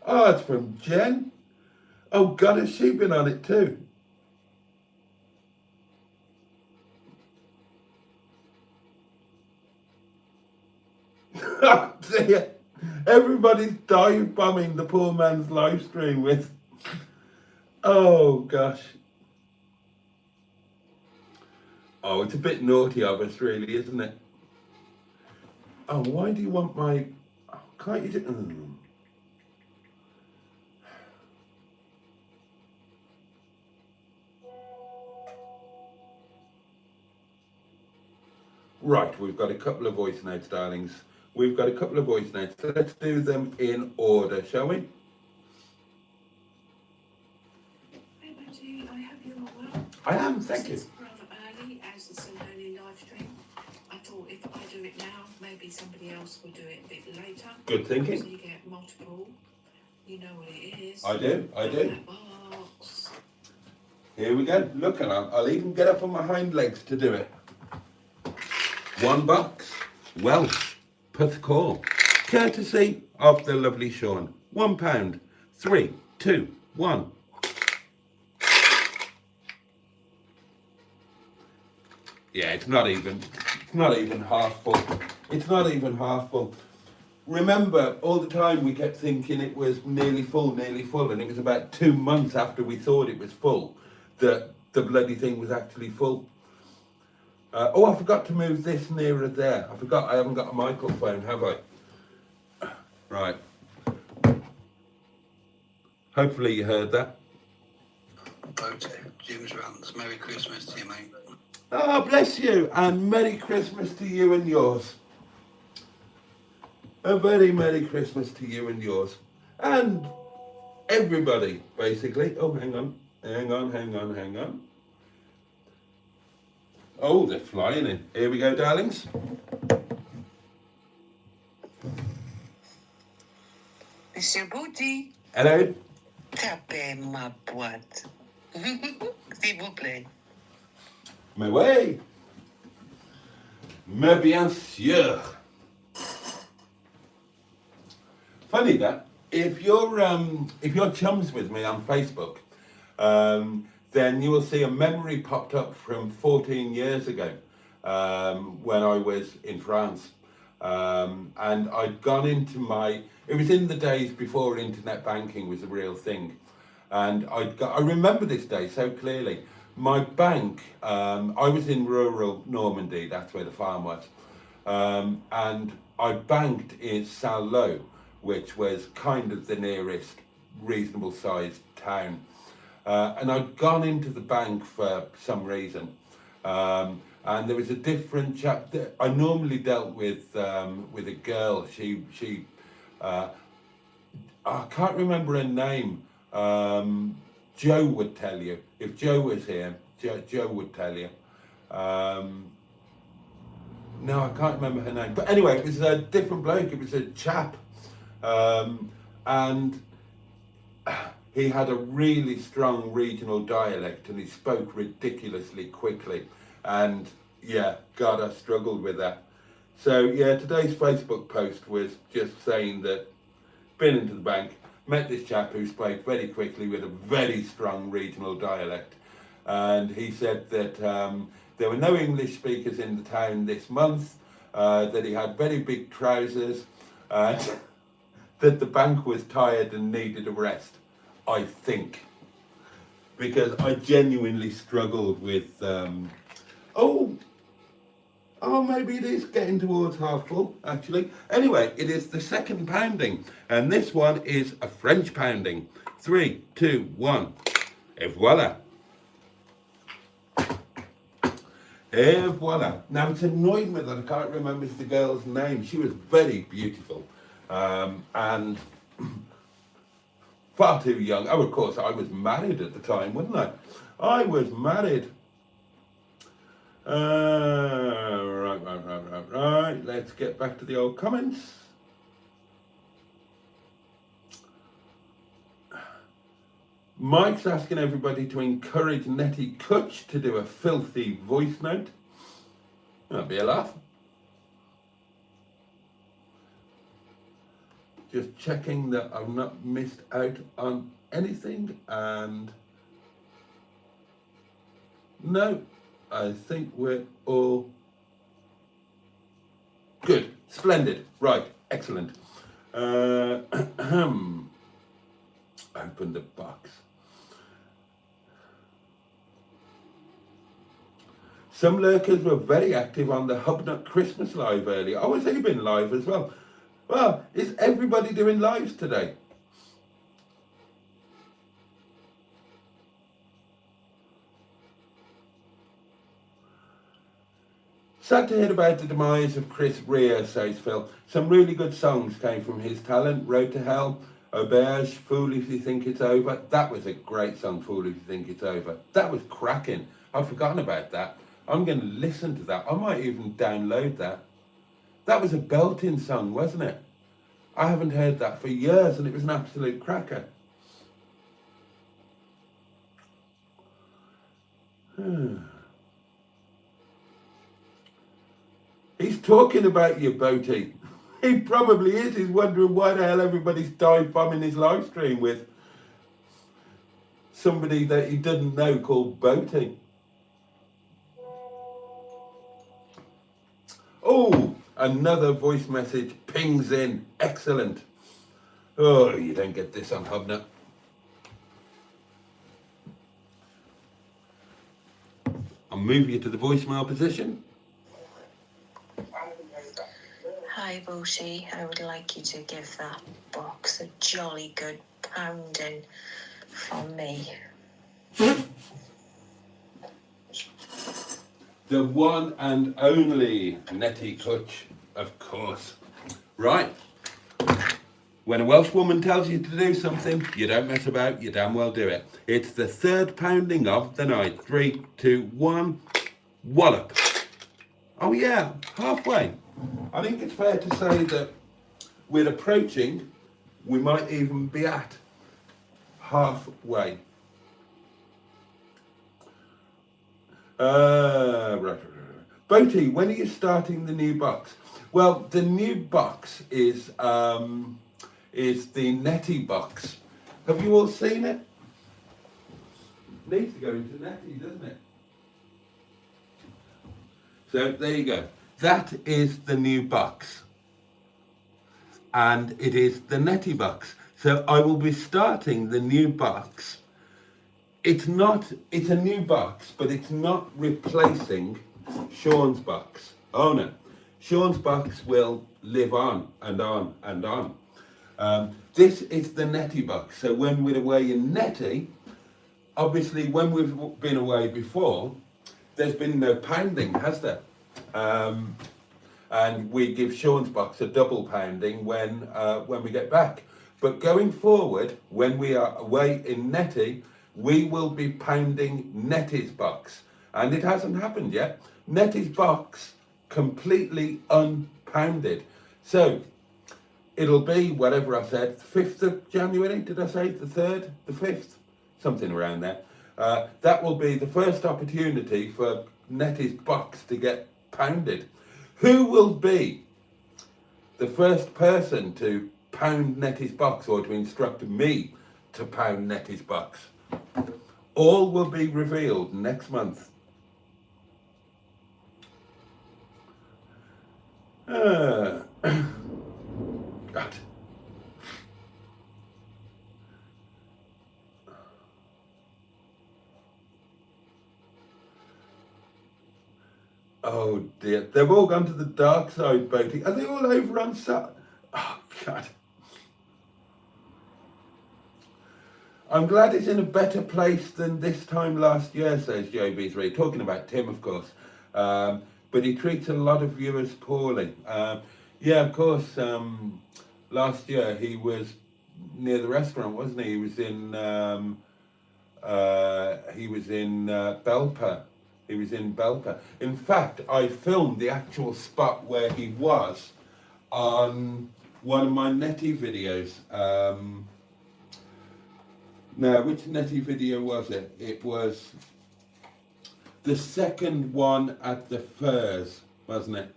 Oh, it's from Jen. Oh God, has she been on it too? Oh dear. Everybody's dive bombing the poor man's live stream with. Oh gosh. Oh, it's a bit naughty of us, really, isn't it? Oh, why do you want my... Oh, can't you do... Right, we've got a couple of voice notes, darlings. We've got a couple of voice notes. So let's do them in order, shall we? Hey, Boaty, I hope you're well. I am, thank you. It's rather early, as it's an early live stream. I thought if I do it now, maybe somebody else will do it a bit later. Good thinking. So you get multiple. You know what it is. I do. That box. Here we go. Look, and I'll even get up on my hind legs to do it. One box, Welsh, Puth Call, courtesy of the lovely Sean. £1, 3, 2, 1. Yeah, it's not even half full. It's not even half full. Remember, all the time we kept thinking it was nearly full, and it was about 2 months after we thought it was full that the bloody thing was actually full. Oh, I forgot to move this nearer there. I haven't got a microphone, have I? Right. Hopefully you heard that. Boaty, Jim's Rants. Merry Christmas to you, mate. Oh, bless you, and Merry Christmas to you and yours. A very Merry Christmas to you and yours. And everybody, basically. Oh, hang on. Oh, they're flying in. Here we go, darlings. Monsieur Boaty, Hello. tapez ma boîte. S'il vous plaît. Mais oui. Mais bien sûr. Funny that. If you're chums with me on Facebook, then you will see a memory popped up from 14 years ago when I was in France. And I'd gone into it was in the days before internet banking was a real thing. And I remember this day so clearly. My bank, I was in rural Normandy, that's where the farm was. And I banked in Saint-Lô, which was kind of the nearest reasonable sized town. And I'd gone into the bank for some reason. And there was a different chap that I normally dealt with a girl. I can't remember her name. Joe would tell you. If Joe was here, Joe would tell you. No, I can't remember her name. But anyway, it was a different bloke. It was a chap. And he had a really strong regional dialect and he spoke ridiculously quickly. And yeah, God, I struggled with that. So yeah, today's Facebook post was just saying that been into the bank, met this chap who spoke very quickly with a very strong regional dialect. And he said that there were no English speakers in the town this month, that he had very big trousers, and that the bank was tired and needed a rest, I think. Because I genuinely struggled with, maybe it is getting towards half full, actually. Anyway, it is the second pounding, and this one is a French pounding. 3, 2, 1, et voila. Et voila. Now it's annoyed me that I can't remember the girl's name. She was very beautiful. And far too young. Oh, of course, I was married at the time, wasn't I? I was married. Right. Let's get back to the old comments. Mike's asking everybody to encourage Netty Kutch to do a filthy voice note. That'd be a laugh. Just checking that I've not missed out on anything, and no, I think we're all good. Splendid. Right, excellent. Open the box. Some lurkers were very active on the Hubnut Christmas live earlier. Oh, has he been live as well? Well, is everybody doing lives today? Sad to hear about the demise of Chris Rea, says Phil. Some really good songs came from his talent. Road to Hell, Auberge, Fool If You Think It's Over. That was a great song, Fool If You Think It's Over. That was cracking. I've forgotten about that. I'm going to listen to that. I might even download that. That was a belting song, wasn't it? I haven't heard that for years, and it was an absolute cracker. He's talking about you, Boaty. He probably is. He's wondering why the hell everybody's dive bombing his live stream with somebody that he didn't know called Boaty. Oh, another voice message pings in. Excellent. Oh, you don't get this on Hubnut. I'll move you to the voicemail position. Hi, Boaty. I would like you to give that box a jolly good pounding from me. The one and only Netty Kutch, of course. Right. When a Welsh woman tells you to do something, you don't mess about, you damn well do it. It's the third pounding of the night. 3, 2, 1, wallop. Oh yeah, halfway. I think it's fair to say that we're approaching, we might even be at halfway. Right. Boaty, when are you starting the new box? Well, the new box is the Netty box. Have you all seen it? Needs to go into Netty, doesn't it? So there you go. That is the new box, and it is the Netty box. So I will be starting the new box. It's a new box, but it's not replacing Sean's box. Oh no, Sean's box will live on and on and on. This is the Netty box. So when we're away in Netty, obviously when we've been away before, there's been no pounding, has there? And we give Sean's box a double pounding when we get back. But going forward, when we are away in Netty, we will be pounding Netty's box. And it hasn't happened yet. Netty's box completely unpounded. So it'll be whatever I said, 5th of January, did I say? The 3rd, the 5th, something around there. That will be the first opportunity for Netty's box to get pounded. Who will be the first person to pound Netty's box, or to instruct me to pound Netty's box? All will be revealed next month. God. Oh dear, they've all gone to the dark side, Boaty. Are they all over on Sat? Oh God. I'm glad it's in a better place than this time last year, says JB3. Talking about Tim, of course. but he treats a lot of viewers poorly. Yeah, of course, last year he was near the restaurant, wasn't he? He was in Belper. He was in Belper. In fact, I filmed the actual spot where he was on one of my NETTY videos. Now, which NETTY video was it? It was the second one at the fairs, wasn't it?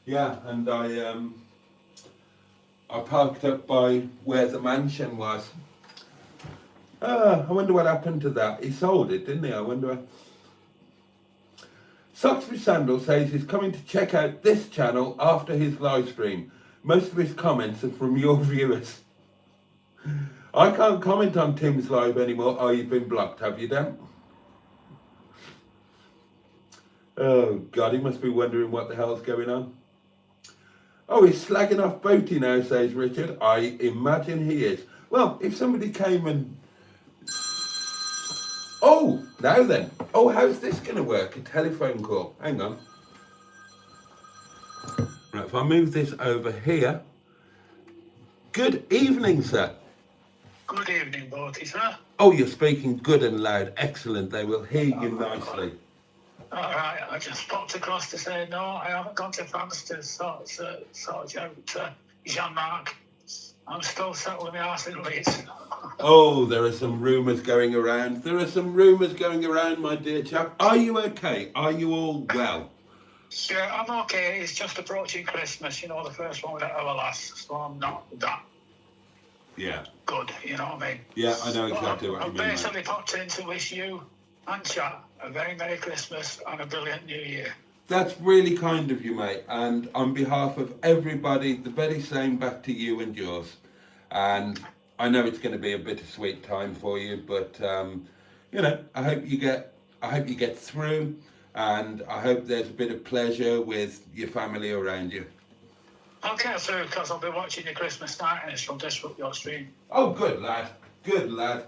Yeah, and I parked up by where the mansion was. I wonder what happened to that. He sold it, didn't he? I wonder. Socks with Sandal says he's coming to check out this channel after his live stream. Most of his comments are from your viewers. I can't comment on Tim's live anymore. Oh, you've been blocked, have you, Dan? Oh, God, he must be wondering what the hell's going on. Oh, he's slagging off Boaty now, says Richard. I imagine he is. Well, if somebody came and... Oh, now then. Oh, how's this going to work? A telephone call. Hang on. Right, if I move this over here. Good evening, sir. Good evening, Boaty, sir. Oh, you're speaking good and loud. Excellent. They will hear you nicely. All right, I just popped across to say no, I haven't gone to France to sort out Jean-Marc. I'm still sat with my arse in Leeds. Oh, there are some rumours going around. There are some rumours going around, my dear chap. Are you okay? Are you all well? Yeah, I'm okay. It's just approaching Christmas, you know, the first one that ever lasts, so I'm not that Yeah. good, you know what I mean? Yeah, I know exactly what you I've mean, mate. basically popped in to wish you and chat a very Merry Christmas and a brilliant New Year. That's really kind of you, mate. And on behalf of everybody, the very same back to you and yours. And I know it's going to be a bittersweet time for you, but you know, I hope you get through, and I hope there's a bit of pleasure with your family around you. I'll get through because I'll be watching your Christmas night and it'll disrupt your stream. Oh, good lad. Good lad.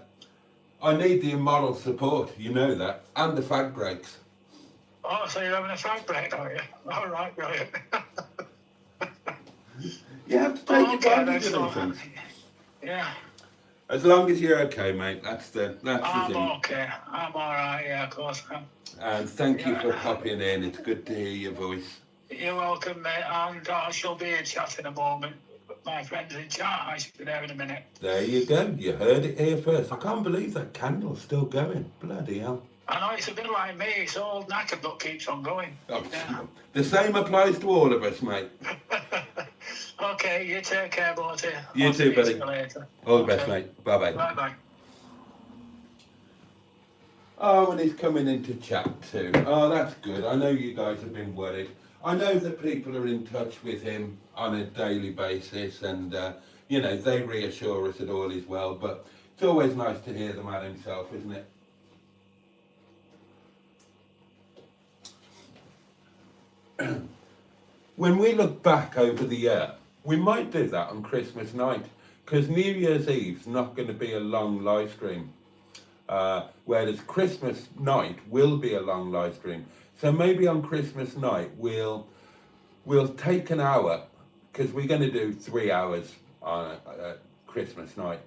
I need the immoral support, you know that, and the fag breaks. Oh, so you're having a fag break, are you? All right, brilliant. You have to take advantage of these things. Yeah. As long as you're okay, mate, that's the thing. I'm okay. I'm all right, yeah, of course. And thank you for popping in. It's good to hear your voice. You're welcome, mate, and I shall be in chat in a moment. My friend's in chat, I should be there in a minute. There you go. You heard it here first. I can't believe that candle's still going. Bloody hell. I know it's a bit like me, it's all knackered but keeps on going. Oh, Yeah. The same applies to all of us, mate. Okay, you take care, Boaty. You I'll too, see buddy. you later. All the best, Okay. mate. Bye-bye. Bye-bye. Oh, and he's coming into chat too. Oh, that's good. I know you guys have been worried. I know that people are in touch with him on a daily basis, and you know, they reassure us that all is well, but it's always nice to hear the man himself, isn't it? When we look back over the year, we might do that on Christmas night, because New Year's Eve's not going to be a long live stream, whereas Christmas night will be a long live stream. So maybe on Christmas night we'll take an hour, because we're going to do 3 hours on Christmas night.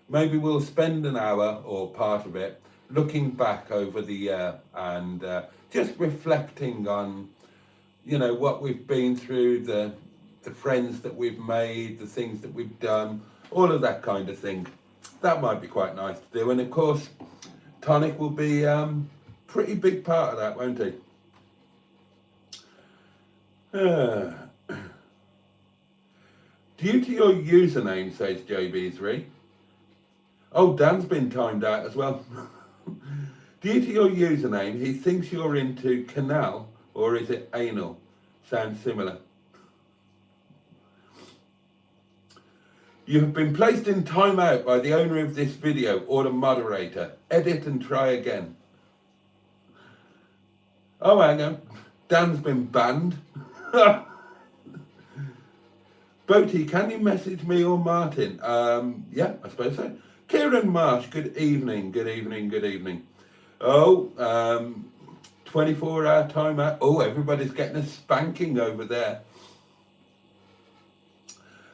Maybe we'll spend an hour or part of it looking back over the year and just reflecting on, you know, what we've been through, the friends that we've made, the things that we've done, all of that kind of thing. That might be quite nice to do. And of course, Tonic will be pretty big part of that, won't he? Due to your username, says JB3. Oh, Dan's been timed out as well. Due to your username, he thinks you're into canal, or is it anal? Sounds similar. You have been placed in timeout by the owner of this video or the moderator. Edit and try again. Oh, hang on. Dan's been banned. Boaty, can you message me or Martin? Yeah, I suppose so. Kieran Marsh, good evening, good evening, good evening. Oh, 24-hour timeout. Oh, everybody's getting a spanking over there.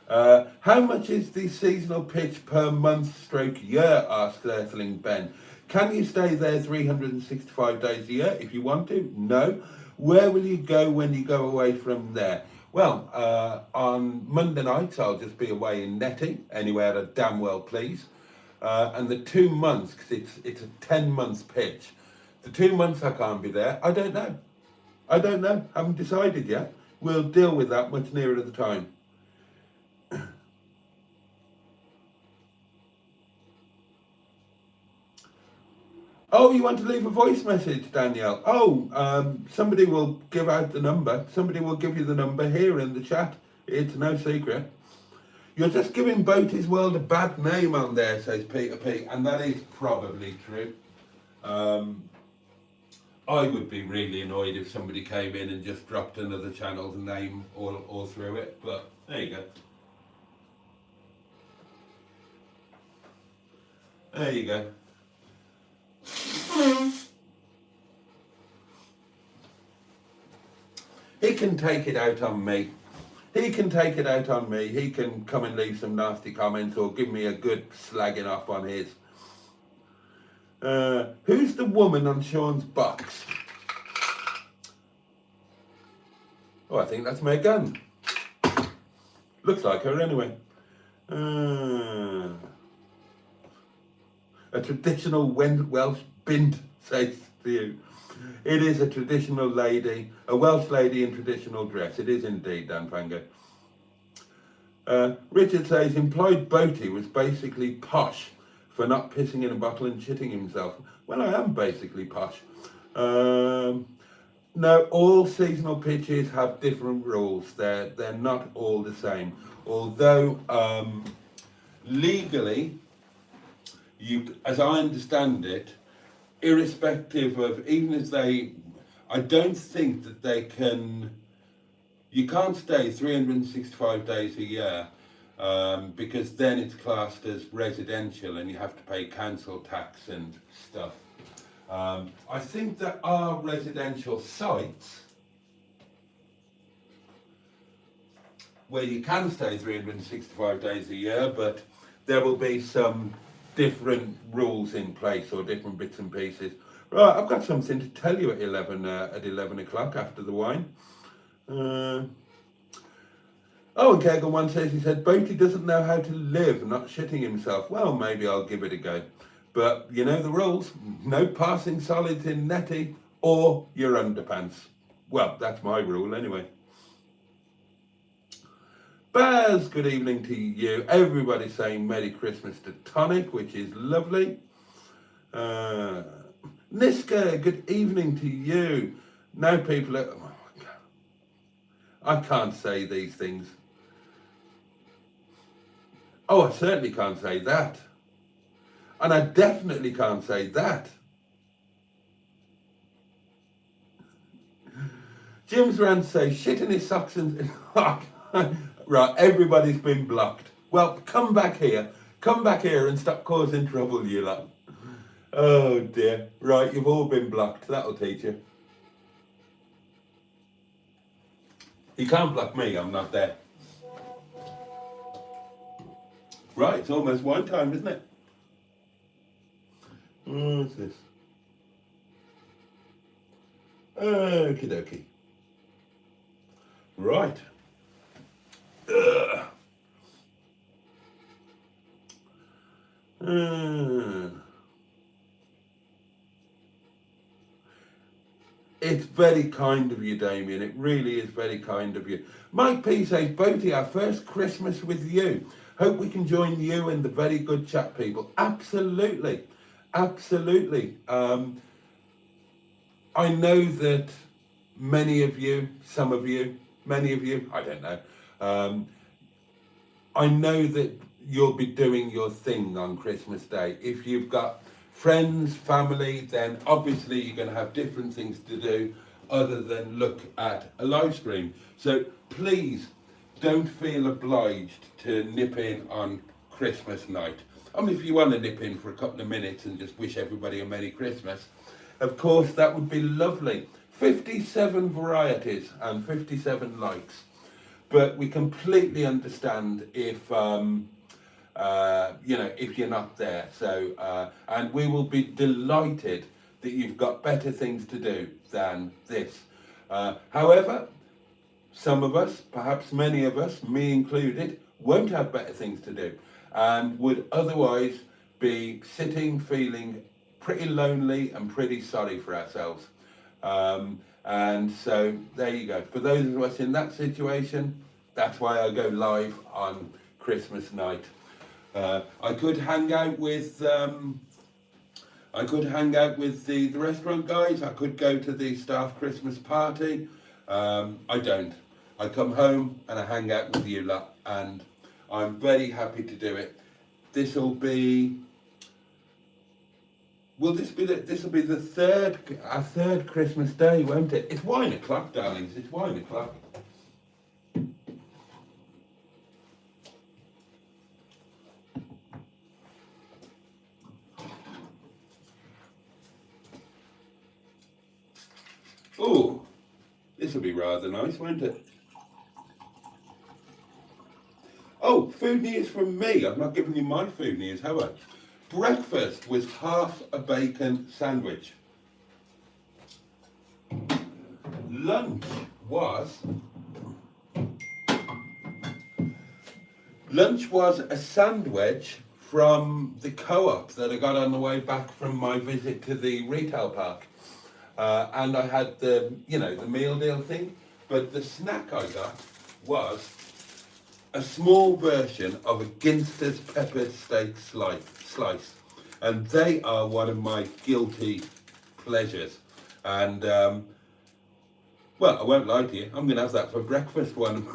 How much is the seasonal pitch per month stroke year, asks Earthling Ben. Can you stay there 365 days a year if you want to? No. Where will you go when you go away from there? Well, on Monday nights I'll just be away in Netty, anywhere I damn well please. And the 2 months, because it's a 10-month pitch, the 2 months I can't be there, I don't know. I don't know, haven't decided yet. We'll deal with that much nearer the time. Oh, you want to leave a voice message, Danielle? Oh, somebody will give out the number. Somebody will give you the number here in the chat. It's no secret. You're just giving Boaty's World a bad name on there, says Peter P. And that is probably true. I would be really annoyed if somebody came in and just dropped another channel's name all through it. But there you go. There you go. He can take it out on me. He can take it out on me. He can come and leave some nasty comments or give me a good slagging off on his. Who's the woman on Sean's box? Oh, I think that's Megan. Looks like her anyway. A traditional Welsh bint, says to you. It is a traditional lady, a Welsh lady in traditional dress. It is indeed, Dan Fango. Richard says, employed Boaty was basically posh for not pissing in a bottle and shitting himself. Well, I am basically posh. No, all seasonal pitches have different rules. They're not all the same. Although, legally, you, as I understand it, irrespective of, even as they, I don't think that they can, you can't stay 365 days a year because then it's classed as residential and you have to pay council tax and stuff. I think there are residential sites where you can stay 365 days a year, but there will be some different rules in place or different bits and pieces. Right, I've got something to tell you at 11 o'clock after the wine. Oh, and Kegan one says, he said, Boaty doesn't know how to live, not shitting himself. Well, maybe I'll give it a go. But you know the rules, no passing solids in Netty or your underpants. Well, that's my rule anyway. Baz, good evening to you. Everybody saying Merry Christmas to Tonic, which is lovely. Niska, good evening to you. Now people are, oh my God. I can't say these things. Oh, I certainly can't say that. And I definitely can't say that. Jim's Rand says, shit in his socks and... Right, everybody's been blocked. Well, come back here and stop causing trouble, you lot. Oh dear. Right, you've all been blocked. That'll teach you. You can't block me, I'm not there. Right, it's almost wine time, isn't it? What's this? Okie dokie. Right. It's very kind of you, Damien. It really is very kind of you. Mike P says, Boaty, our first Christmas with you. Hope we can join you and the very good chat people. Absolutely. Absolutely. I know that many of you, some of you, many of you, I don't know. I know that you'll be doing your thing on Christmas Day. If you've got friends, family, then obviously you're going to have different things to do other than look at a live stream. So please don't feel obliged to nip in on Christmas night. I mean, if you want to nip in for a couple of minutes and just wish everybody a Merry Christmas, of course, that would be lovely. 57 varieties and 57 likes. But we completely understand if, if you're not there. So, and we will be delighted that you've got better things to do than this. However, some of us, perhaps many of us, me included, won't have better things to do and would otherwise be sitting feeling pretty lonely and pretty sorry for ourselves. And so there you go. For those of us in that situation, that's why I go live on Christmas night. I could hang out with the restaurant guys. I could go to the staff Christmas party. I don't. I come home and I hang out with you lot, and I'm very happy to do it. This will be our third Christmas day, won't it? It's wine o'clock, darlings. It's wine o'clock. Oh, this will be rather nice, won't it? Oh, food news from me. I've not given you my food news, have I? Breakfast was half a bacon sandwich. Lunch was a sandwich from the co-op that I got on the way back from my visit to the retail park. And I had the meal deal thing, but the snack I got was a small version of a Ginster's pepper steak slice. And they are one of my guilty pleasures. And, well, I won't lie to you, I'm going to have that for breakfast one.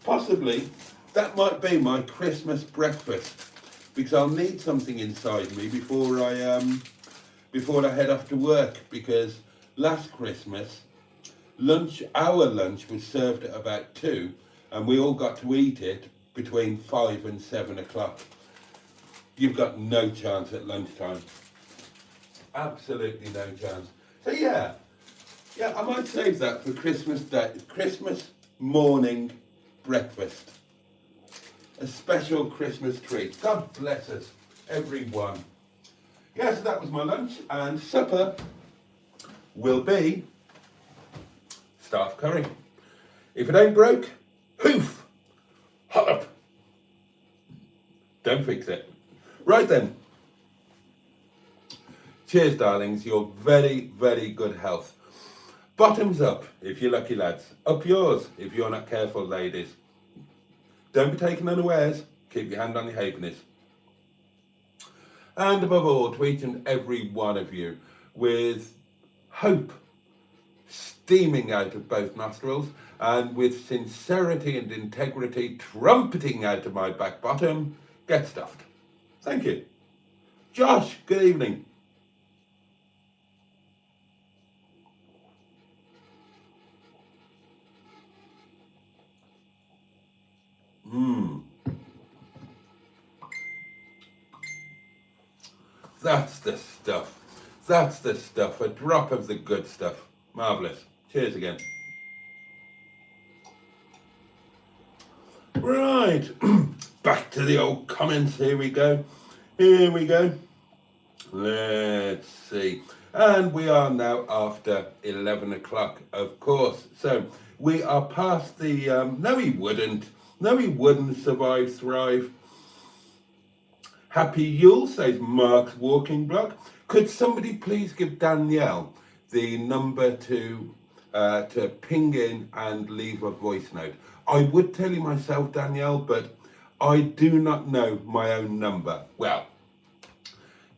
Possibly, that might be my Christmas breakfast, because I'll need something inside me before I head off to work, because last Christmas, our lunch was served at about 2, and we all got to eat it between 5 and 7 o'clock. You've got no chance at lunchtime. Absolutely no chance. So yeah, I might save that for Christmas Day, Christmas morning breakfast. A special Christmas treat. God bless us, everyone. Yeah, so that was my lunch, and supper will be staff curry. If it ain't broke, hoof, hot up. Don't fix it. Right then. Cheers, darlings. Your very, very good health. Bottoms up, if you're lucky, lads. Up yours, if you're not careful, ladies. Don't be taken unawares. Keep your hand on your halfpennies. And above all, to each and every one of you, with hope steaming out of both nostrils, and with sincerity and integrity trumpeting out of my back bottom, get stuffed. Thank you. Josh, good evening. That's the stuff. That's the stuff. A drop of the good stuff. Marvellous. Cheers again. Right. Back to the old comments. Here we go. Here we go. Let's see. And we are now after 11 o'clock, of course. So we are past the... No, he wouldn't. No, he wouldn't survive, thrive. Happy Yule, says Mark's walking blog. Could somebody please give Danielle the number to ping in and leave a voice note? I would tell you myself, Danielle, but I do not know my own number. Well,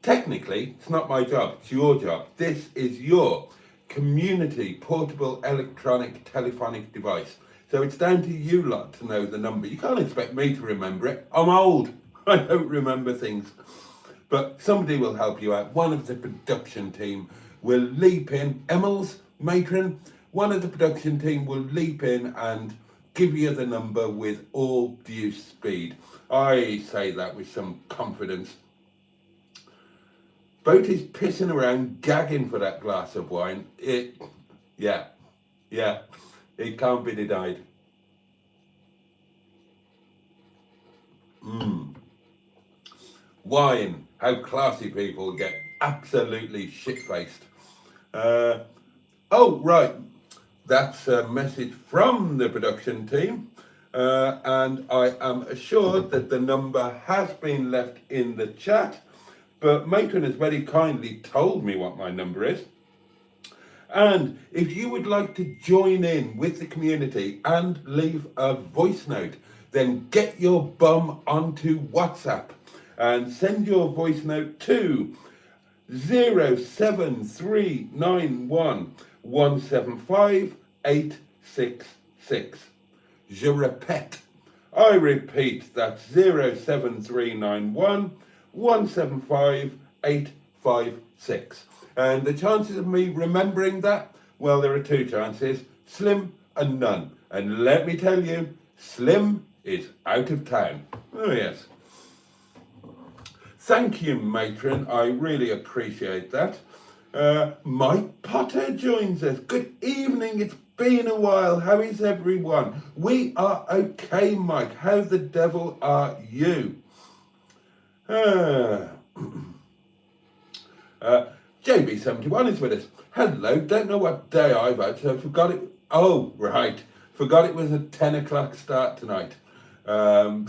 technically, it's not my job, it's your job. This is your community portable electronic telephonic device. So it's down to you lot to know the number. You can't expect me to remember it. I'm old. I don't remember things. But somebody will help you out. One of the production team will leap in. Emils, matron, one of the production team will leap in and give you the number with all due speed. I say that with some confidence. Boaty's pissing around, gagging for that glass of wine. Yeah, it can't be denied. Wine, how classy people get absolutely shit-faced. Oh, right, that's a message from the production team. And I am assured that the number has been left in the chat, but Matron has very kindly told me what my number is. And if you would like to join in with the community and leave a voice note, then get your bum onto WhatsApp and send your voice note to 07391 175 866. Je répète. I repeat, that's 07391 175 856. And the chances of me remembering that, well, there are two chances, slim and none. And let me tell you, Slim is out of town. Oh, yes. Thank you, Matron. I really appreciate that. Mike Potter joins us. Good evening. It's been a while. How is everyone? We are okay, Mike. How the devil are you? JB71 is with us. Hello, don't know what day I've had, so forgot it. Oh, right. Forgot it was a 10 o'clock start tonight. Hello,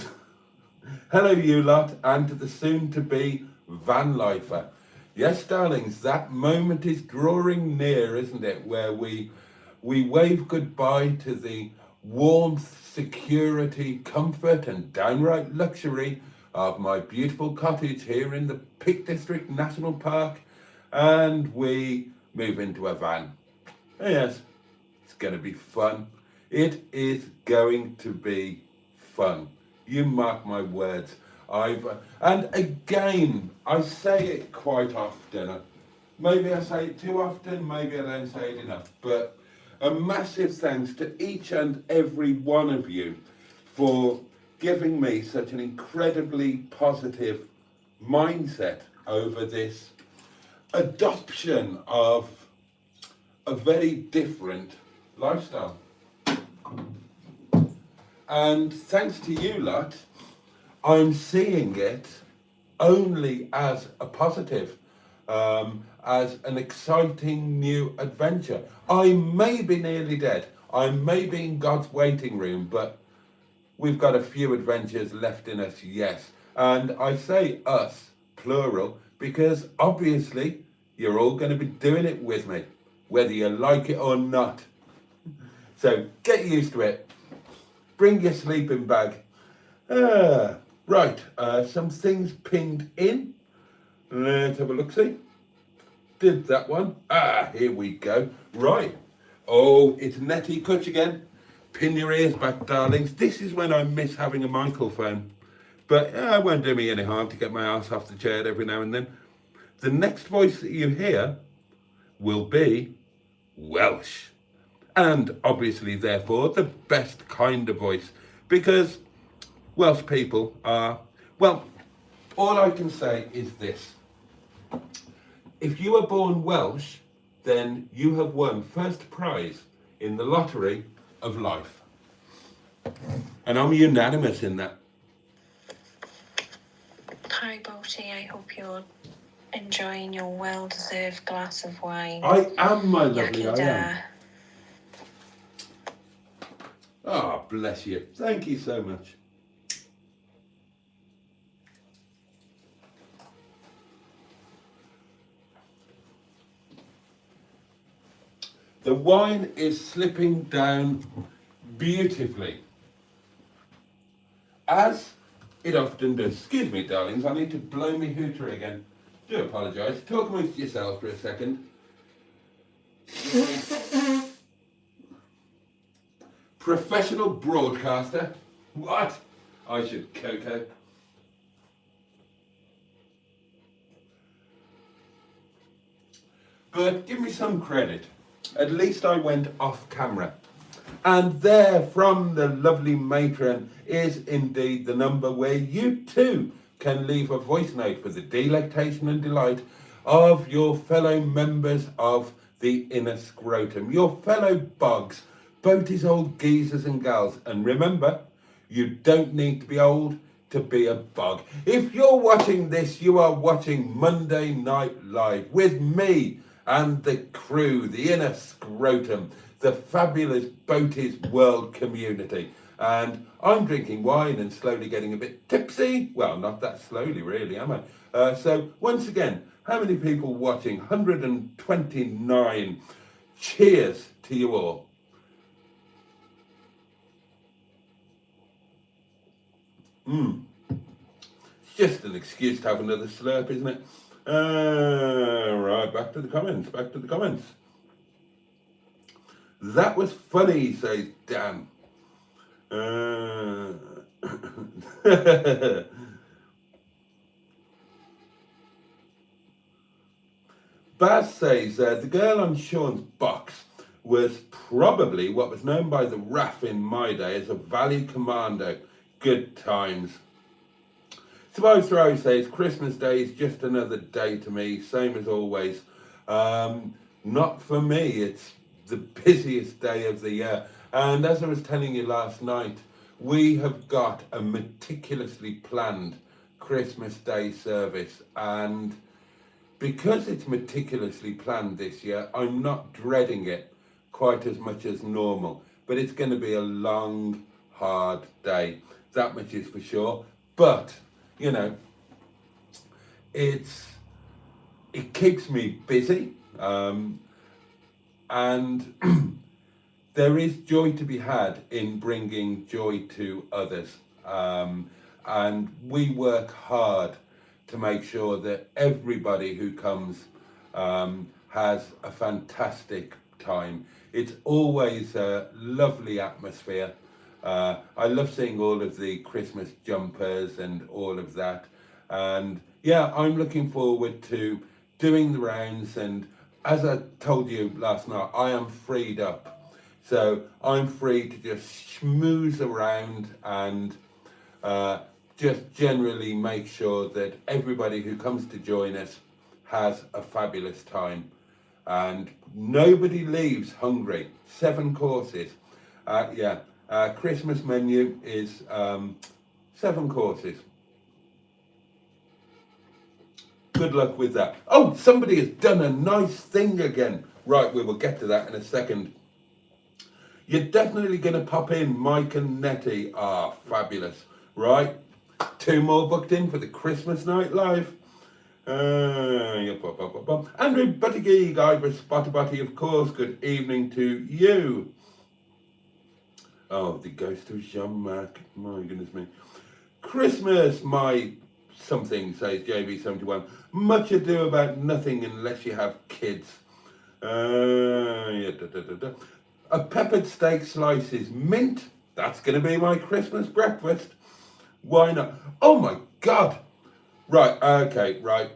you lot, and to the soon-to-be van lifer. Yes, darlings, that moment is drawing near, isn't it, where we wave goodbye to the warmth, security, comfort, and downright luxury of my beautiful cottage here in the Peak District National Park, and we move into a van. Yes, it's going to be fun. It is going to be fun. You mark my words. And again, I say it quite often. Maybe I say it too often, maybe I don't say it enough. But a massive thanks to each and every one of you for giving me such an incredibly positive mindset over this adoption of a very different lifestyle. And thanks to you lot, I'm seeing it only as a positive, as an exciting new adventure. I may be nearly dead, I may be in God's waiting room, but we've got a few adventures left in us, yes. And I say us, plural, because obviously you're all going to be doing it with me, whether you like it or not. So get used to it. Bring your sleeping bag. Right, some things pinged in. Let's have a look-see. Did that one. Here we go. Right. Oh, it's Netty Kutch again. Pin your ears back, darlings. This is when I miss having a microphone. But it won't do me any harm to get my ass off the chair every now and then. The next voice that you hear will be Welsh. And obviously, therefore, the best kind of voice. Because Welsh people are, well, all I can say is this. If you were born Welsh, then you have won first prize in the lottery of life. And I'm unanimous in that. Hi, Boaty. I hope you're enjoying your well-deserved glass of wine. I am, my lovely, I Yakida. am. Oh, bless you. Thank you so much. The wine is slipping down beautifully, as it often does. Excuse me, darlings, I need to blow me hooter again. Do apologise. Talk amongst yourselves for a second. Professional broadcaster? What? I should cocoa. But give me some credit. At least I went off camera. And there from the lovely matron is indeed the number where you too can leave a voice note for the delectation and delight of your fellow members of the inner scrotum, your fellow bugs, boaties, old geezers and gals. And remember, you don't need to be old to be a bug. If you're watching this, you are watching Monday Night Live with me and the crew, the inner scrotum, the fabulous Boaties world community. And I'm drinking wine and slowly getting a bit tipsy. Well, not that slowly really, am I? So once again, how many people watching? 129. Cheers to you all. It's just an excuse to have another slurp, isn't it? Right, back to the comments. That was funny, says Dan. Baz says, the girl on Sean's box was probably what was known by the RAF in my day as a Valley Commando. Good times. Survive Throw says, Christmas Day is just another day to me, same as always. Not for me, it's the busiest day of the year. And as I was telling you last night, we have got a meticulously planned Christmas Day service. And because it's meticulously planned this year, I'm not dreading it quite as much as normal. But it's going to be a long, hard day. That much is for sure. But, you know, it keeps me busy. And there is joy to be had in bringing joy to others. And we work hard to make sure that everybody who comes has a fantastic time. It's always a lovely atmosphere. I love seeing all of the Christmas jumpers and all of that. And yeah, I'm looking forward to doing the rounds. And as I told you last night, I am freed up. So I'm free to just schmooze around and just generally make sure that everybody who comes to join us has a fabulous time. And nobody leaves hungry. 7 courses. Christmas menu is 7 courses. Good luck with that. Oh, somebody has done a nice thing again. Right, we will get to that in a second. You're definitely going to pop in. Mike and Nettie are fabulous. Right, 2 more booked in for the Christmas Night Live. Andrew Buttigieg, Ivor Spotty, of course. Good evening to you. Oh, the ghost of Jean-Marc. My goodness me. Christmas, my something, says JB71. Much ado about nothing unless you have kids. A peppered steak slices, mint. That's going to be my Christmas breakfast. Why not? Oh my God. Right, okay, right.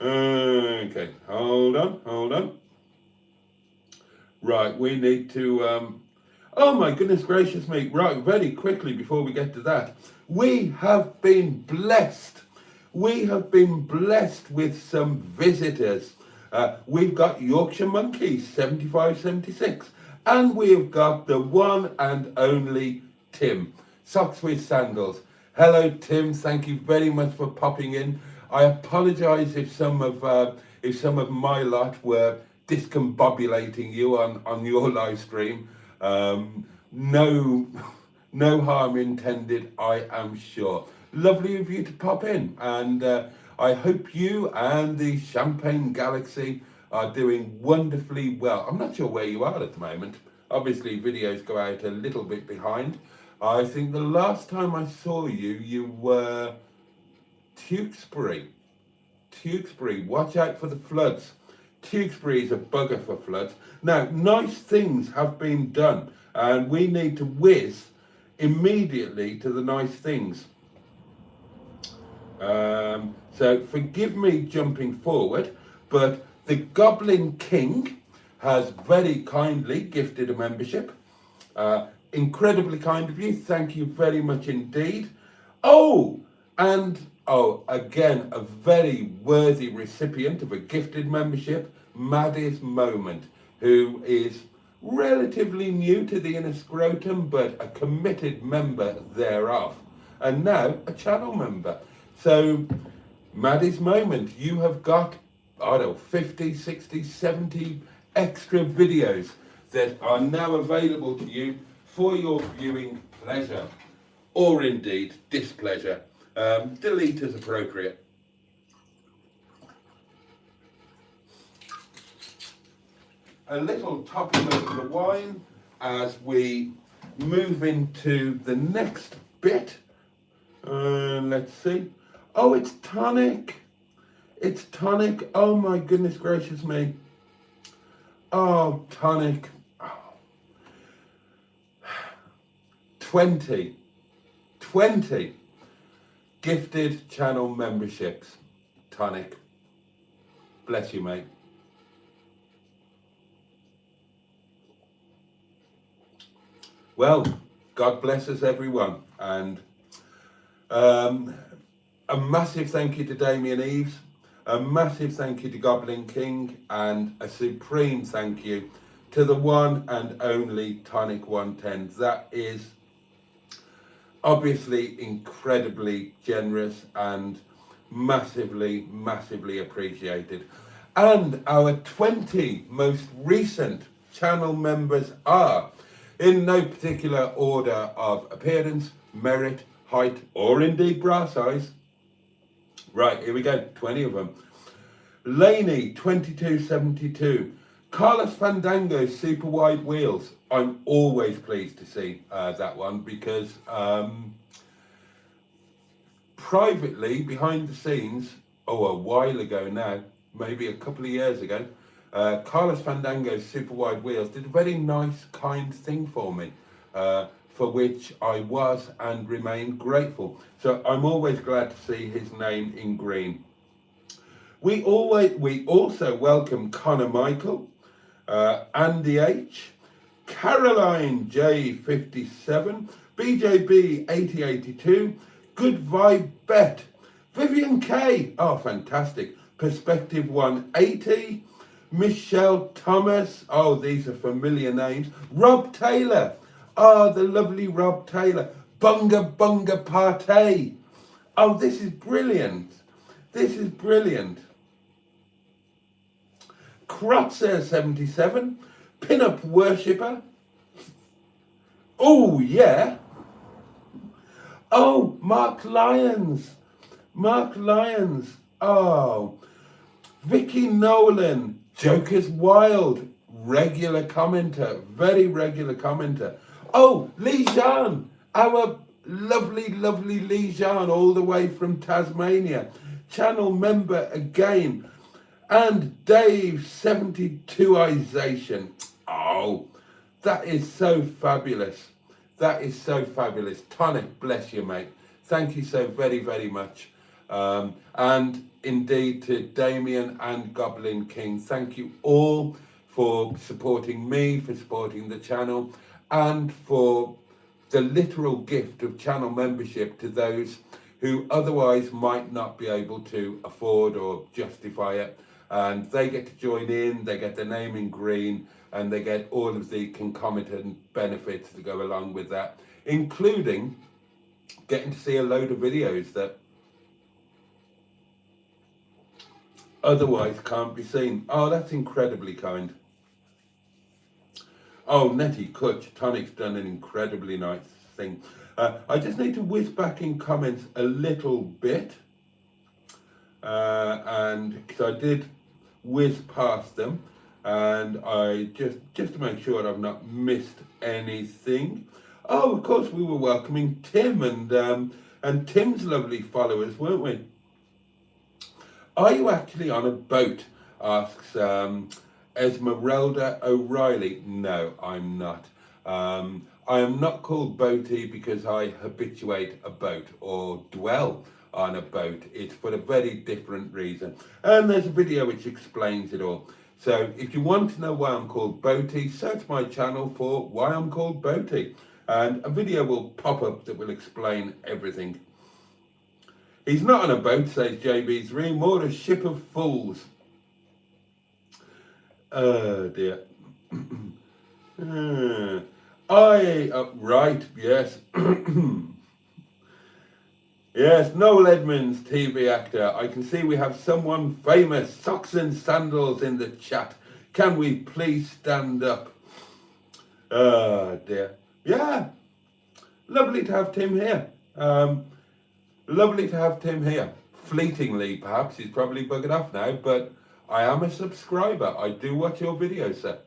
Okay, hold on. Right, we need to... oh my goodness gracious me. Right, very quickly before we get to that. We have been blessed. We have been blessed with some visitors. We've got Yorkshire Monkey 7576, and we've got the one and only Tim, Socks with Sandals. Hello Tim, thank you very much for popping in. I apologise if some of my lot were discombobulating you on your live stream. No harm intended, I am sure. Lovely of you to pop in, and I hope you and the Champagne Galaxy are doing wonderfully well. I'm not sure where you are at the moment. Obviously, videos go out a little bit behind. I think the last time I saw you, you were Tewkesbury. Watch out for the floods. Tewkesbury is a bugger for floods. Now, nice things have been done, and we need to whiz immediately to the nice things. So forgive me jumping forward, but the Goblin King has very kindly gifted a membership. Incredibly kind of you. Thank you very much indeed. Oh, and again, a very worthy recipient of a gifted membership, Maddie's Moment, who is relatively new to the Inner Scrotum, but a committed member thereof, and now a channel member. So, Maddie's Moment, you have got, I don't know, 50, 60, 70 extra videos that are now available to you for your viewing pleasure, or indeed displeasure. Delete as appropriate. A little topping of the wine as we move into the next bit. Let's see. Oh, it's tonic. It's tonic. Oh my goodness gracious me. Oh, tonic. Oh. 20 gifted channel memberships. Tonic. Bless you, mate. Well, God bless us everyone, and a massive thank you to Damien Eves, a massive thank you to Goblin King, and a supreme thank you to the one and only Tonic 110. That is obviously incredibly generous and massively, massively appreciated. And our 20 most recent channel members are, in no particular order of appearance, merit, height, or indeed bra size. Right, here we go, 20 of them. Laney, 2272. Carlos Fandango, super wide wheels. I'm always pleased to see that one, because privately, behind the scenes, a while ago now, maybe a couple of years ago, Carlos Fandango's super wide wheels did a very nice, kind thing for me, for which I was and remain grateful. So I'm always glad to see his name in green. We also welcome Connor Michael, Andy H, Caroline J57, BJB 8082, Good Vibe Bet, Vivian K, oh fantastic, Perspective 180, Michelle Thomas, oh these are familiar names, Rob Taylor, oh the lovely Rob Taylor, Bunga Bunga Partey, oh this is brilliant, this is brilliant. Krotzer 77, Pinup Worshipper, oh yeah, oh Mark Lyons, oh Vicky Nolan, Joker's Wild, regular commenter, very regular commenter. Oh, Lee Jean, our lovely, lovely Lee Jean, all the way from Tasmania, channel member again. And Dave 72ization. Oh, that is so fabulous. That is so fabulous. Tonic, bless you, mate. Thank you so very, very much. And indeed to Damien and Goblin King, thank you all for supporting me, for supporting the channel, and for the literal gift of channel membership to those who otherwise might not be able to afford or justify it. And they get to join in, they get their name in green, and they get all of the concomitant benefits that go along with that, including getting to see a load of videos that otherwise can't be seen. Oh, that's incredibly kind. Oh, Netty Kutch, Tonic's done an incredibly nice thing. I just need to whiz back in comments a little bit, and because I did whiz past them, and I just to make sure I've not missed anything. Oh, of course we were welcoming Tim and Tim's lovely followers, weren't we? Are you actually on a boat? Asks Esmeralda O'Reilly. No, I'm not. I am not called Boaty because I habituate a boat or dwell on a boat. It's for a very different reason. And there's a video which explains it all. So if you want to know why I'm called Boaty, search my channel for why I'm called Boaty, and a video will pop up that will explain everything. He's not on a boat, says JB3, more a ship of fools. Oh dear. Right, yes. Yes, Noel Edmonds, TV actor. I can see we have someone famous, socks and sandals, in the chat. Can we please stand up? Oh dear. Yeah, lovely to have Tim here. Lovely to have Tim here. Fleetingly, perhaps. He's probably buggered off now, but I am a subscriber. I do watch your videos, sir.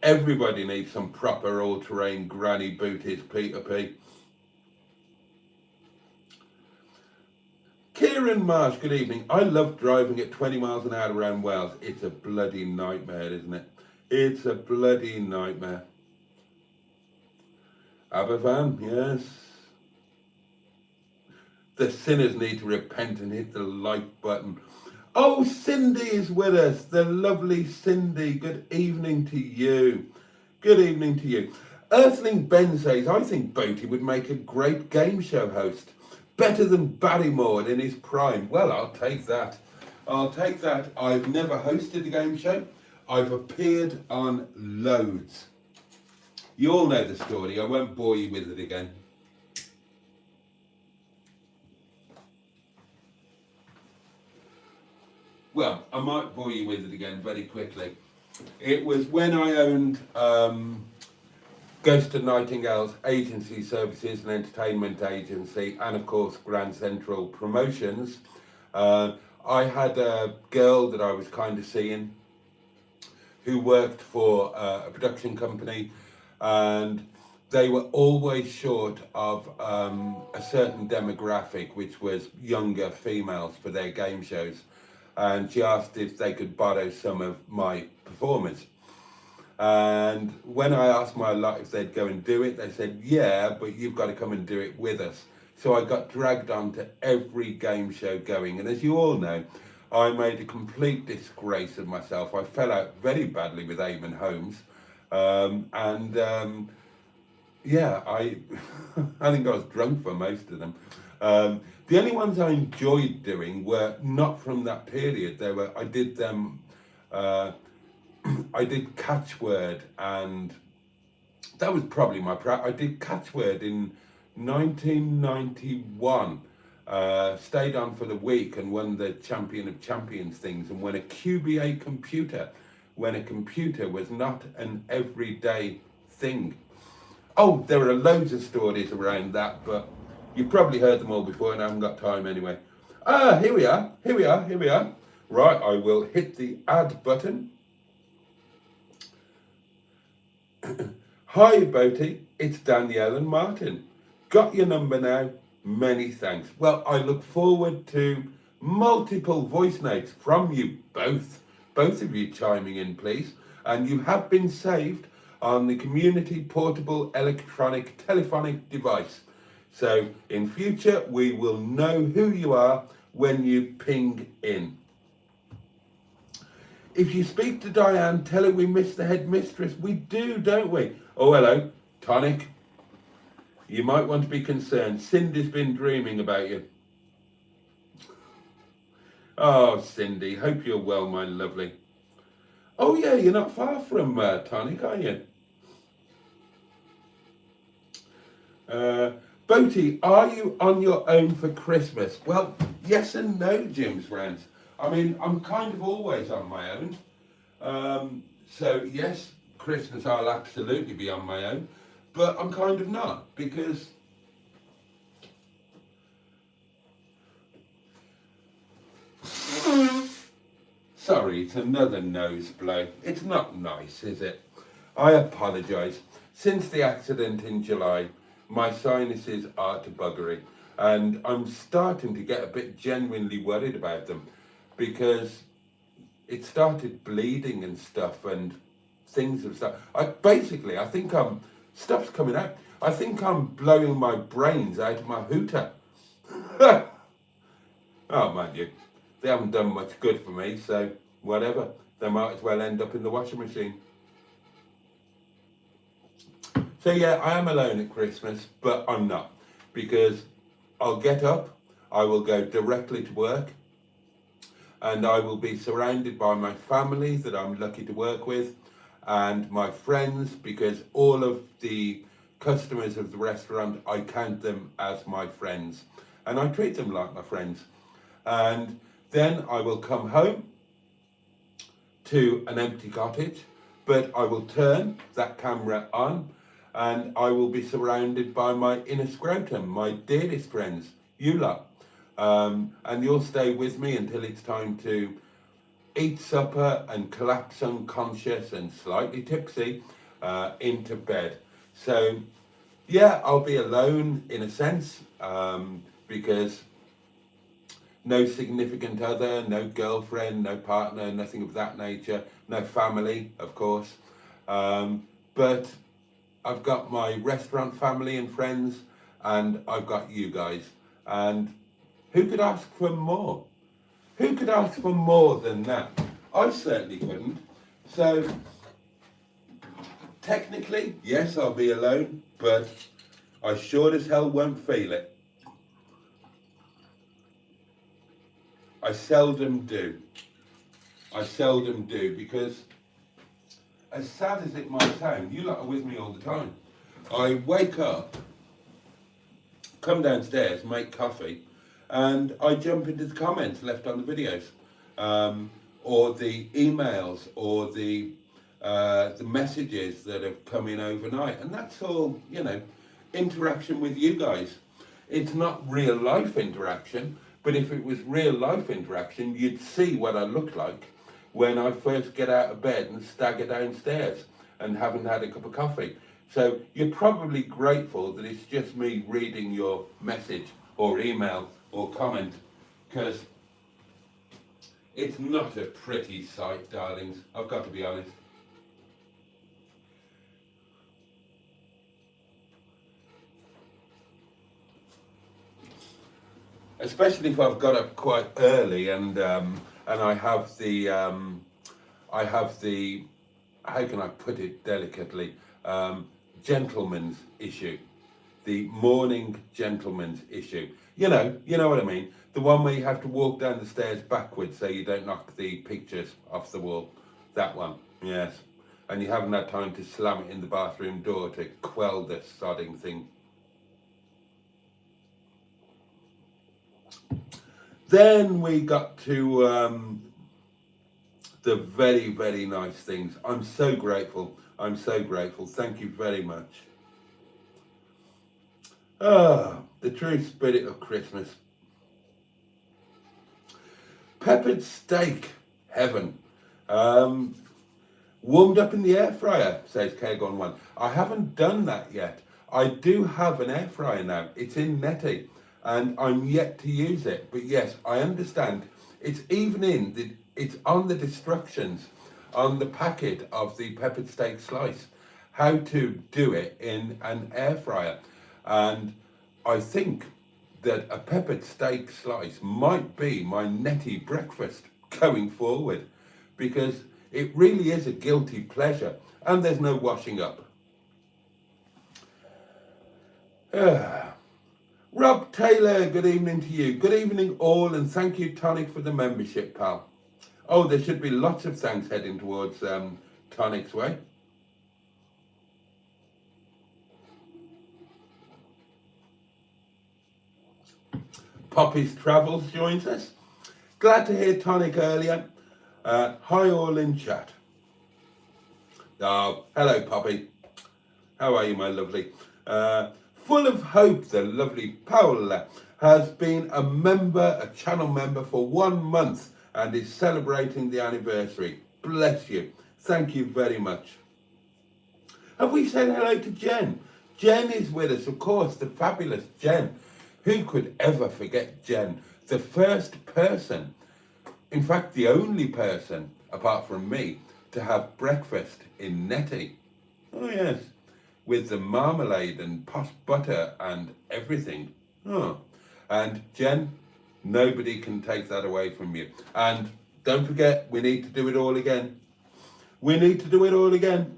Everybody needs some proper all-terrain granny booties, Peter P. Kieran Marsh, good evening. I love driving at 20 miles an hour around Wales. It's a bloody nightmare, isn't it? It's a bloody nightmare. Aberfan, yes. The sinners need to repent and hit the like button. Oh, Cindy is with us, the lovely Cindy. Good evening to you. Good evening to you. Earthling Ben says, I think Boaty would make a great game show host. Better than Barrymore in his prime. Well, I'll take that. I'll take that. I've never hosted a game show. I've appeared on loads. You all know the story. I won't bore you with it again. Well, I might bore you with it again very quickly. It was when I owned Ghost of Nightingale's agency services and entertainment agency, and of course Grand Central Promotions. I had a girl that I was kind of seeing who worked for a production company, and they were always short of a certain demographic, which was younger females for their game shows. And she asked if they could borrow some of my performers. And when I asked my lot if they'd go and do it, they said, yeah, but you've got to come and do it with us. So I got dragged on to every game show going. And as you all know, I made a complete disgrace of myself. I fell out very badly with Eamon Holmes. Yeah, I think I was drunk for most of them. The only ones I enjoyed doing were not from that period. I did them, I did Catchword, and that was probably my I did Catchword in 1991. Stayed on for the week and won the Champion of Champions things, and won a QBA computer when a computer was not an everyday thing. Oh, there are loads of stories around that, but you've probably heard them all before and I haven't got time anyway. Here we are. Right, I will hit the add button. Hi, Boaty. It's Danielle and Martin. Got your number now. Many thanks. Well, I look forward to multiple voice notes from you both. Both of you chiming in, please. And you have been saved on the community portable electronic telephonic device. So in future, we will know who you are when you ping in. If you speak to Diane, tell her we miss the headmistress. We do, don't we? Oh, hello, Tonic. You might want to be concerned. Cindy's been dreaming about you. Oh, Cindy, hope you're well, my lovely. Oh, yeah, you're not far from Tonic, are you? Boaty, are you on your own for Christmas? Well, yes and no, Jim's Rants. I mean, I'm kind of always on my own. So, yes, Christmas I'll absolutely be on my own. But I'm kind of not, because sorry, it's another nose blow. It's not nice, is it? I apologise. Since the accident in July, my sinuses are to buggery, and I'm starting to get a bit genuinely worried about them, because it started bleeding and stuff, and things have started. I think stuff's coming out. I think I'm blowing my brains out of my hooter. Oh, mind you, they haven't done much good for me, so whatever. They might as well end up in the washing machine. So yeah, I am alone at Christmas, but I'm not, because I'll get up, I will go directly to work, and I will be surrounded by my family that I'm lucky to work with, and my friends, because all of the customers of the restaurant, I count them as my friends, and I treat them like my friends. And then I will come home to an empty cottage, but I will turn that camera on, and I will be surrounded by my inner scrotum, my dearest friends, you lot. And you'll stay with me until it's time to eat supper and collapse unconscious and slightly tipsy into bed. So yeah, I'll be alone in a sense, because no significant other, no girlfriend, no partner, nothing of that nature, no family, of course. But I've got my restaurant family and friends, and I've got you guys. And who could ask for more? Who could ask for more than that? I certainly couldn't. So technically, yes, I'll be alone, but I sure as hell won't feel it. I seldom do. I seldom do, because as sad as it might sound, you lot are with me all the time. I wake up, come downstairs, make coffee, and I jump into the comments left on the videos, or the emails, or the messages that have come in overnight, and that's all, you know, interaction with you guys. It's not real life interaction, but if it was real life interaction, you'd see what I look like when I first get out of bed and stagger downstairs and haven't had a cup of coffee. So you're probably grateful that it's just me reading your message or email or comment, because it's not a pretty sight, darlings. I've got to be honest. Especially if I've got up quite early and I have the how can I put it delicately, gentleman's issue, the morning gentleman's issue. You know what I mean. The one where you have to walk down the stairs backwards so you don't knock the pictures off the wall. That one, yes. And you haven't had time to slam it in the bathroom door to quell the sodding thing. Then we got to the very, very nice things. I'm so grateful. I'm so grateful. Thank you very much. Ah, the true spirit of Christmas. Peppered steak, heaven. Warmed up in the air fryer, says Kagon1. I haven't done that yet. I do have an air fryer now. It's in NETTY, and I'm yet to use it. But yes, I understand. It's even in it's on the instructions on the packet of the peppered steak slice, how to do it in an air fryer. And I think that a peppered steak slice might be my NETTY breakfast going forward, because it really is a guilty pleasure and there's no washing up. Rob Taylor, good evening to you. Good evening all, and thank you, Tonic, for the membership, pal. Oh, there should be lots of thanks heading towards Tonic's way. Poppy's Travels joins us. Glad to hear Tonic earlier. Hi all in chat. Oh, hello Poppy. How are you, my lovely? Full of hope, the lovely Paola has been a member, a channel member for 1 month and is celebrating the anniversary. Bless you. Thank you very much. Have we said hello to Jen? Jen is with us, of course, the fabulous Jen. Who could ever forget Jen? The first person, in fact, the only person, apart from me, to have breakfast in NETTY. Oh yes, with the marmalade and posh butter and everything. Oh. And Jen, nobody can take that away from you. And don't forget, we need to do it all again. We need to do it all again.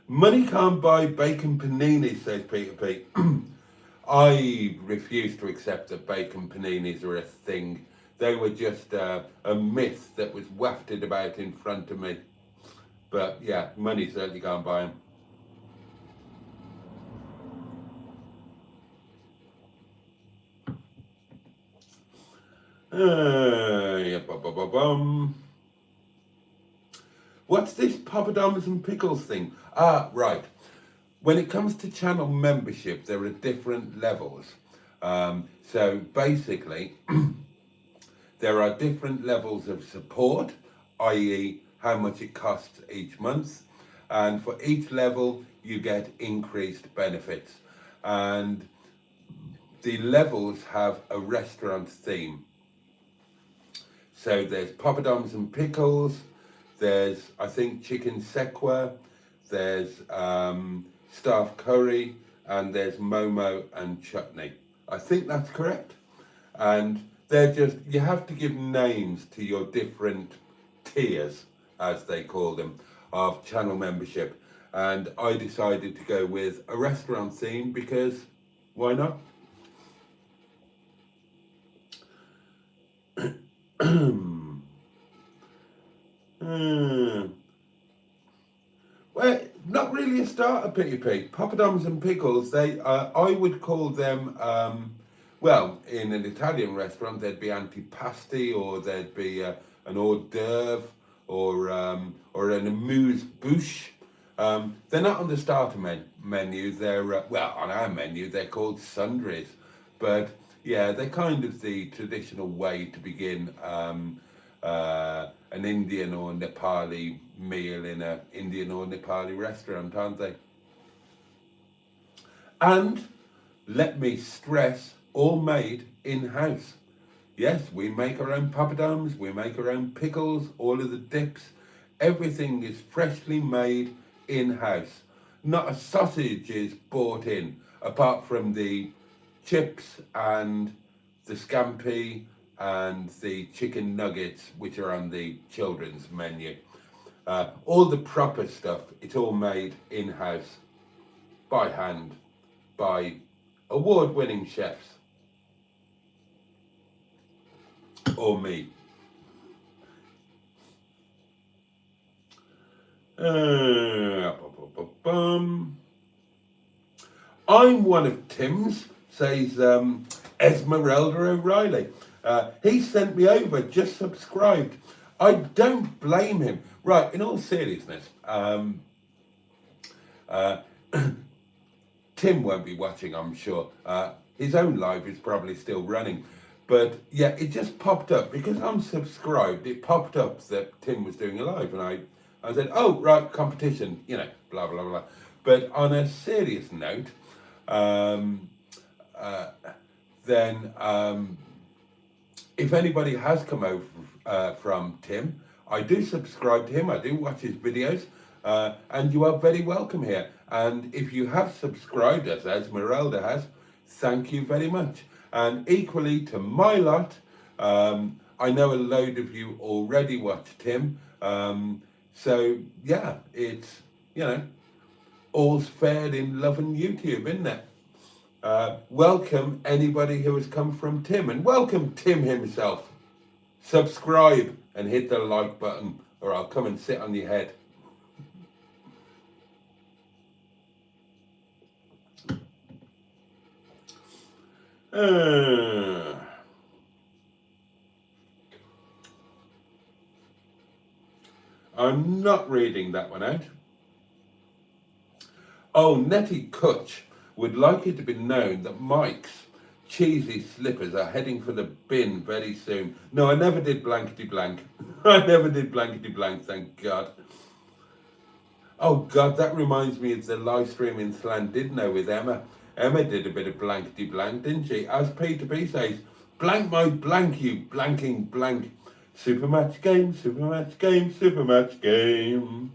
Money can't buy bacon paninis, says Peter Pete. I refuse to accept that bacon paninis are a thing. They were just a myth that was wafted about in front of me. But yeah, money certainly can't buy them. What's this poppadoms and pickles thing? Ah, right. When it comes to channel membership, there are different levels. So basically, there are different levels of support, i.e. how much it costs each month. And for each level, you get increased benefits. And the levels have a restaurant theme. So there's poppadoms and pickles, there's, I think, chicken sekwa, there's staff curry, and there's momo and chutney. I think that's correct. And they're just, you have to give names to your different tiers, as they call them, of channel membership. And I decided to go with a restaurant theme because why not? Well, not really a starter, Pitty Pig. Poppadoms and pickles, they I would call them, well, in an Italian restaurant, there'd be antipasti, or there'd be an hors d'oeuvre, or an amuse-bouche. They're not on the starter menu, they're, well, on our menu, they're called sundries. But yeah, they're kind of the traditional way to begin an Indian or Nepali meal in an Indian or Nepali restaurant, aren't they? And let me stress, all made in-house. Yes, we make our own poppadoms, we make our own pickles, all of the dips. Everything is freshly made in-house. Not a sausage is bought in, apart from the chips and the scampi and the chicken nuggets, which are on the children's menu. All the proper stuff, it's all made in-house, by hand, by award-winning chefs. Or me. I'm one of Tim's, says Esmeralda O'Reilly. He sent me over, just subscribed. I don't blame him. Right, in all seriousness, Tim won't be watching, I'm sure. His own live is probably still running. But yeah, it just popped up, because I'm subscribed, it popped up that Tim was doing a live, and I said, oh, right, competition, you know, blah, blah, blah. But on a serious note, if anybody has come over from Tim, I do subscribe to him, I do watch his videos, and you are very welcome here. And if you have subscribed, as Esmeralda has, thank you very much. And equally to my lot, I know a load of you already watch Tim, so yeah, it's, you know, all's fair in love and YouTube, isn't it? Welcome anybody who has come from Tim, and welcome Tim himself. Subscribe and hit the like button, or I'll come and sit on your head. I'm not reading that one out. Oh, Netty Kutch would like it to be known that Mike's cheesy slippers are heading for the bin very soon. No, I never did blankety blank. I never did blankety blank, thank God. Oh God, that reminds me of the live stream in Llandudno with Emma. Emma did a bit of blankety blank, didn't she? As Peter B says, blank my blank, you blanking blank. Supermatch game, supermatch game, supermatch game,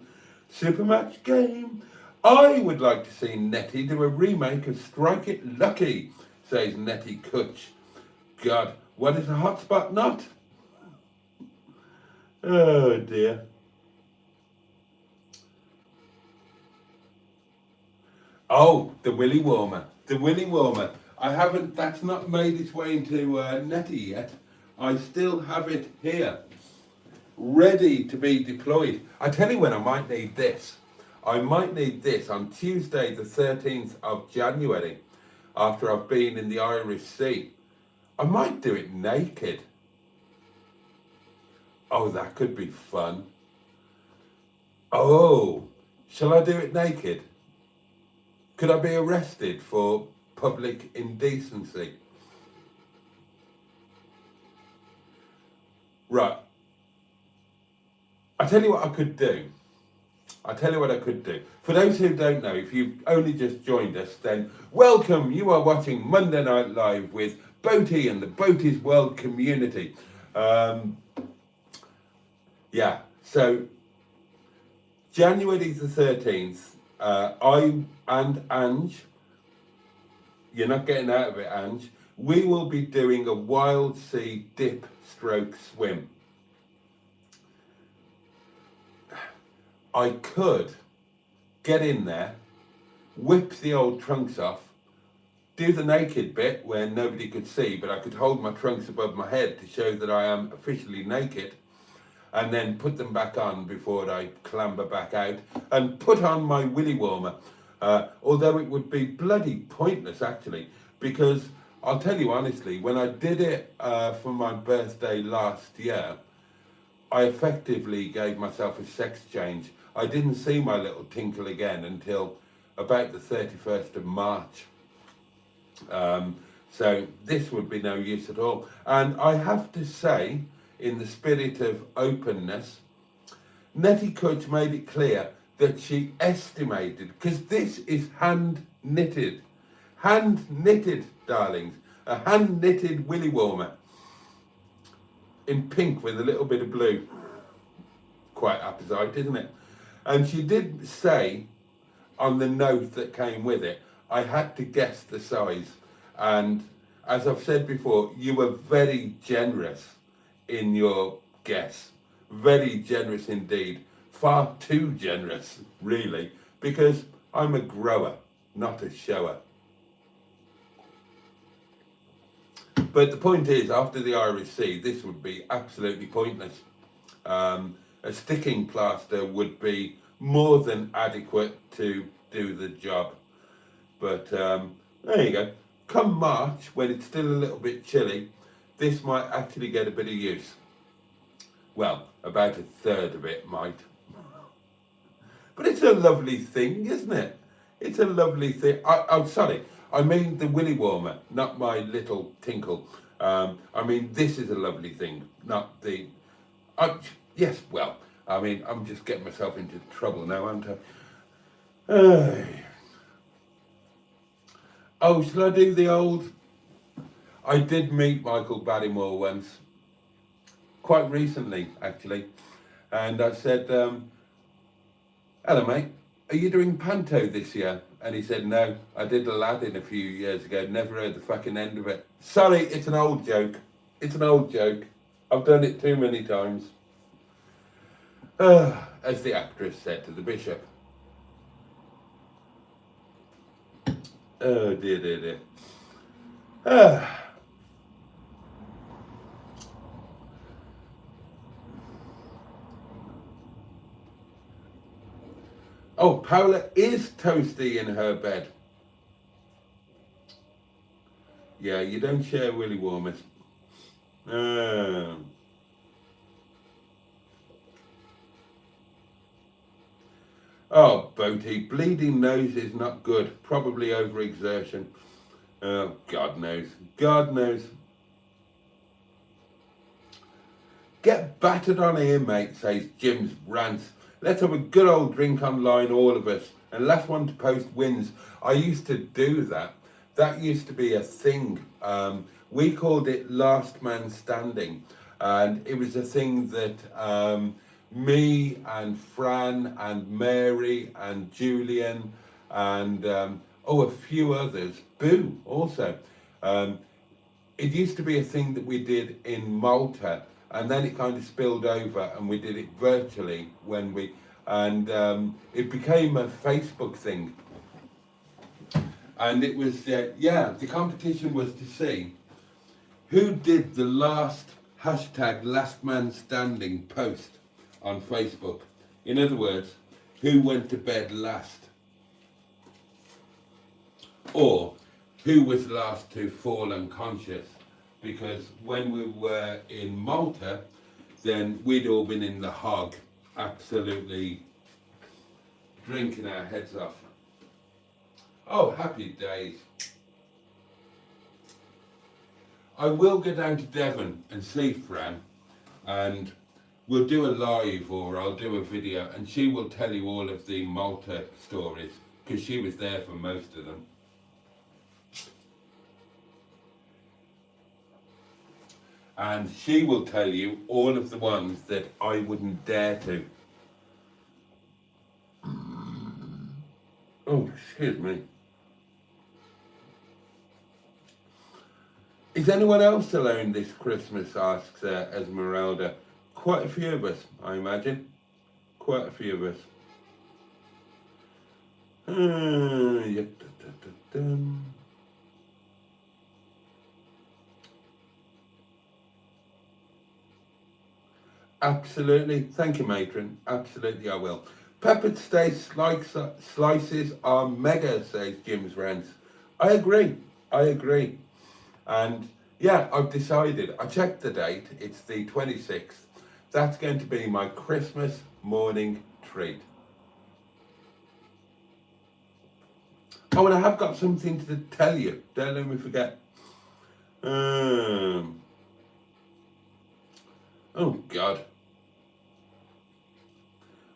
supermatch game. I would like to see Netty do a remake of Strike It Lucky, says Netty Kutch. God, what is a hotspot not? Oh dear. Oh, the willy warmer. The willy warmer. That's not made its way into Netty yet. I still have it here, ready to be deployed. I tell you when I might need this. I might need this on Tuesday the 13th of January, after I've been in the Irish Sea. I might do it naked. Oh, that could be fun. Oh, shall I do it naked? Could I be arrested for public indecency? Right. I tell you what I could do. For those who don't know, if you've only just joined us, then welcome. You are watching Monday Night Live with Boaty and the Boaty's World community. Yeah, so January the 13th, I and Ange, you're not getting out of it, Ange, we will be doing a wild sea dip stroke swim. I could get in there, whip the old trunks off, do the naked bit where nobody could see, but I could hold my trunks above my head to show that I am officially naked, and then put them back on before I clamber back out, and put on my willy warmer. Although it would be bloody pointless actually, because I'll tell you honestly, when I did it for my birthday last year, I effectively gave myself a sex change. I didn't see my little tinkle again until about the 31st of March. So this would be no use at all. And I have to say, in the spirit of openness, Netty Kutch made it clear that she estimated, because this is hand knitted, darlings, a hand knitted willy warmer in pink with a little bit of blue. Quite apposite, isn't it? And she did say on the note that came with it, I had to guess the size. And as I've said before, you were very generous in your guess. Very generous indeed. Far too generous, really, because I'm a grower, not a shower. But the point is, after the Irish Sea, this would be absolutely pointless. A sticking plaster would be more than adequate to do the job. But there you go. Come March, when it's still a little bit chilly, this might actually get a bit of use. Well, about a third of it might. But it's a lovely thing, isn't it? It's a lovely thing. I'm sorry, I mean the willy warmer, not my little tinkle. I mean, this is a lovely thing, not the... yes, well, I mean, I'm just getting myself into trouble now, aren't I? Oh, shall I do the old... I did meet Michael Barrymore once, quite recently, actually. And I said, hello, mate, are you doing Panto this year? And he said, no, I did Aladdin a few years ago, never heard the fucking end of it. Sorry, it's an old joke. It's an old joke. I've done it too many times. As the actress said to the bishop. Oh, dear, dear, dear. Oh, Paula is toasty in her bed. Yeah, you don't share willy warmers. Oh, Boaty, bleeding nose is not good. Probably overexertion. Oh, God knows. God knows. Get battered on here, mate, says Jim's rants. Let's have a good old drink online, all of us. And last one to post wins. I used to do that. That used to be a thing. We called it last man standing. And it was a thing that me and Fran and Mary and Julian and a few others. Boo also. It used to be a thing that we did in Malta, and then it kind of spilled over and we did it virtually it became a Facebook thing. And it was, the competition was to see who did the last #last man standing post on Facebook. In other words, who went to bed last? Or who was last to fall unconscious? Because when we were in Malta, then we'd all been in the hog, absolutely drinking our heads off. Oh, happy days. I will go down to Devon and see Fran, and we'll do a live, or I'll do a video, and she will tell you all of the Malta stories, because she was there for most of them. And she will tell you all of the ones that I wouldn't dare to. Oh, excuse me. Is anyone else alone this Christmas, asks Esmeralda. Quite a few of us, I imagine. Quite a few of us. Absolutely. Thank you, matron. Absolutely, I will. Peppered steak slices are mega, says Jim's Rents. I agree. And yeah, I've decided. I checked the date. It's the 26th. That's going to be my Christmas morning treat. Oh, and I have got something to tell you. Don't let me forget. Oh, God.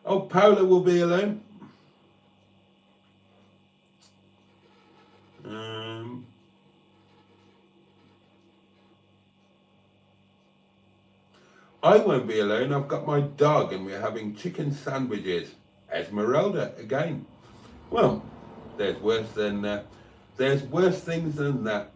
Oh, Paula will be alone. I won't be alone. I've got my dog and we're having chicken sandwiches. Esmeralda again. Well, there's worse things than that.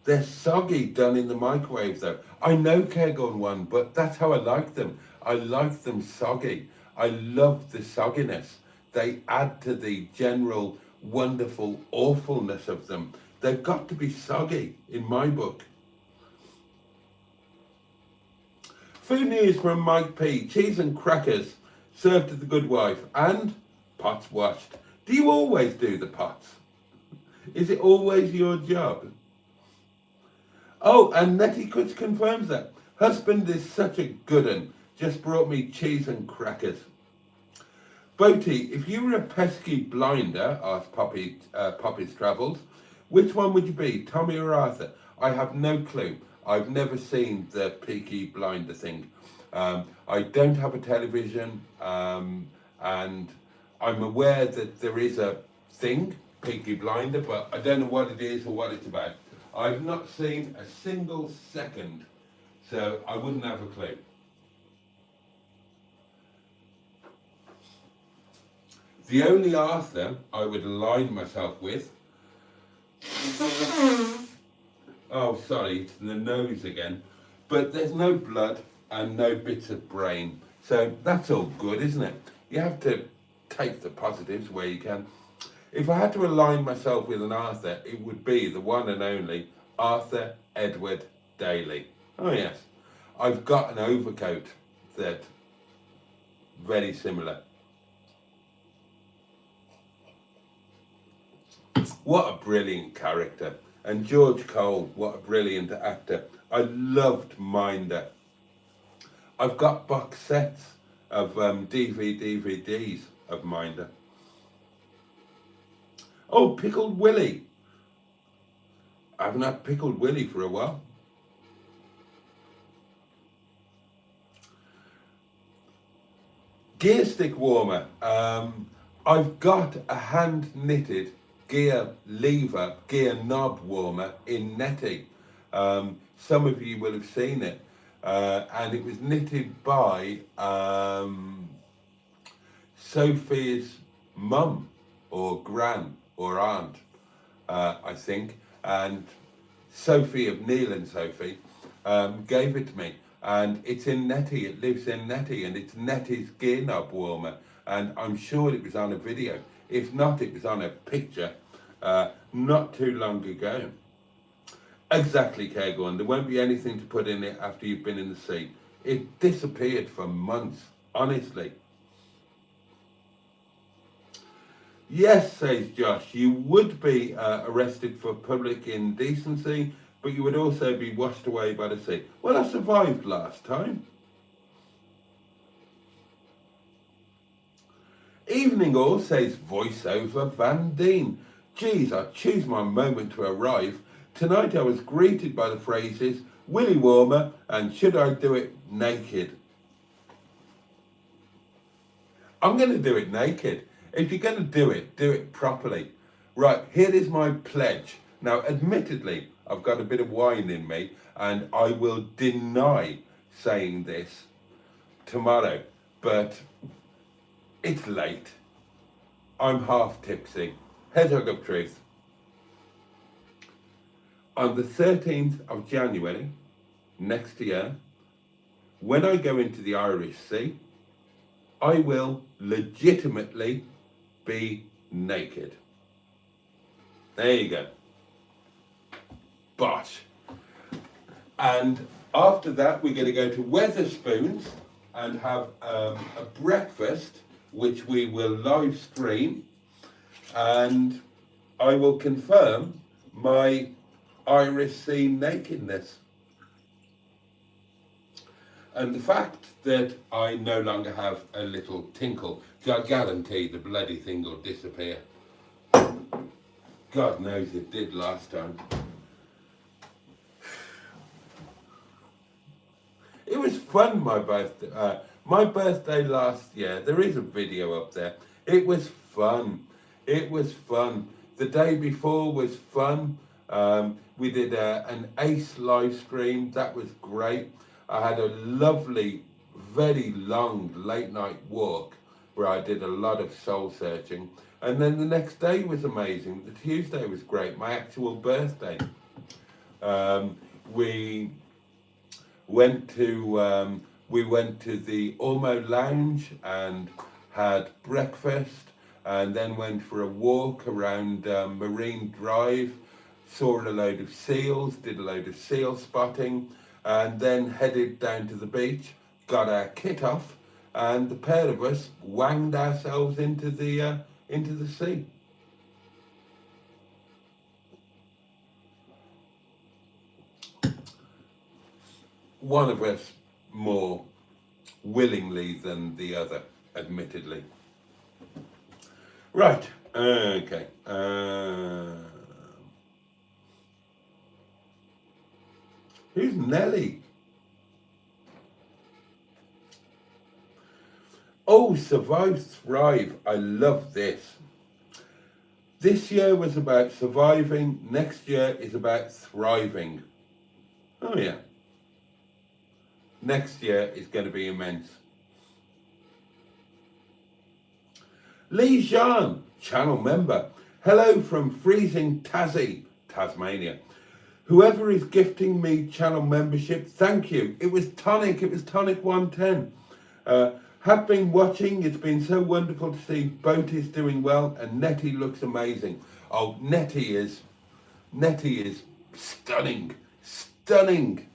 They're soggy done in the microwave though. I know Kegon one, but that's how I like them. I like them soggy. I love the sogginess. They add to the general wonderful awfulness of them. They've got to be soggy in my book. Food news from Mike P. Cheese and crackers served to the good wife and pots washed. Do you always do the pots? Is it always your job? Oh, and Netty confirms that. Husband is such a good un. Just brought me cheese and crackers. Boaty, if you were a pesky blinder, asked Poppy's Travels, which one would you be, Tommy or Arthur? I have no clue. I've never seen the Peaky Blinder thing. I don't have a television, and I'm aware that there is a thing, Peaky Blinder, but I don't know what it is or what it's about. I've not seen a single second, so I wouldn't have a clue. The only Arthur I would align myself with... Oh, sorry, it's the nose again. But there's no blood and no bits of brain. So that's all good, isn't it? You have to take the positives where you can. If I had to align myself with an Arthur, it would be the one and only Arthur Edward Daly. Oh yes, I've got an overcoat that very similar. What a brilliant character. And George Cole, what a brilliant actor. I loved Minder. I've got box sets of DVDs of Minder. Oh, Pickled Willy. I haven't had Pickled Willy for a while. Gear stick warmer. I've got a hand knitted gear lever, gear knob warmer in Netty. Some of you will have seen it. And it was knitted by Sophie's mum or gran or aunt, I think. And Sophie of Neil and Sophie gave it to me. And it's in Netty, it lives in Netty, and it's Netty's gear knob warmer. And I'm sure it was on a video. If not, it was on a picture not too long ago. Exactly, Cairgorn. There won't be anything to put in it after you've been in the sea. It disappeared for months, honestly. Yes, says Josh, you would be arrested for public indecency, but you would also be washed away by the sea. Well, I survived last time. Evening all, says voiceover Van Deen. Geez, I choose my moment to arrive. Tonight I was greeted by the phrases, willy warmer and should I do it naked? I'm going to do it naked. If you're going to do it properly. Right, here is my pledge. Now, admittedly, I've got a bit of wine in me and I will deny saying this tomorrow, but it's late. I'm half tipsy. Head hug of truth. On the 13th of January next year, when I go into the Irish Sea, I will legitimately be naked. There you go. Bosh. And after that, we're going to go to Weatherspoons and have a breakfast, which we will live stream. And I will confirm my Irish Sea nakedness. And the fact that I no longer have a little tinkle, I guarantee the bloody thing will disappear. God knows it did last time. It was fun, my birthday last year. There is a video up there. It was fun. It was fun. The day before was fun. We did an Ace live stream. That was great. I had a lovely, very long late night walk where I did a lot of soul searching. And then the next day was amazing. The Tuesday was great, my actual birthday. We went to the Ormo Lounge and had breakfast, and then went for a walk around Marine Drive, saw a load of seals, did a load of seal spotting, and then headed down to the beach, got our kit off, and the pair of us wanged ourselves into the sea. One of us more willingly than the other, admittedly. Right, okay. Who's Nelly? Oh, Survive, Thrive. I love this. This year was about surviving. Next year is about thriving. Oh, yeah. Next year is going to be immense. Lee Jean, channel member. Hello from freezing Tasmania. Whoever is gifting me channel membership, thank you. It was Tonic 110. Have been watching. It's been so wonderful to see Boaty's doing well and Netty looks amazing. Oh, Netty is stunning. Stunning.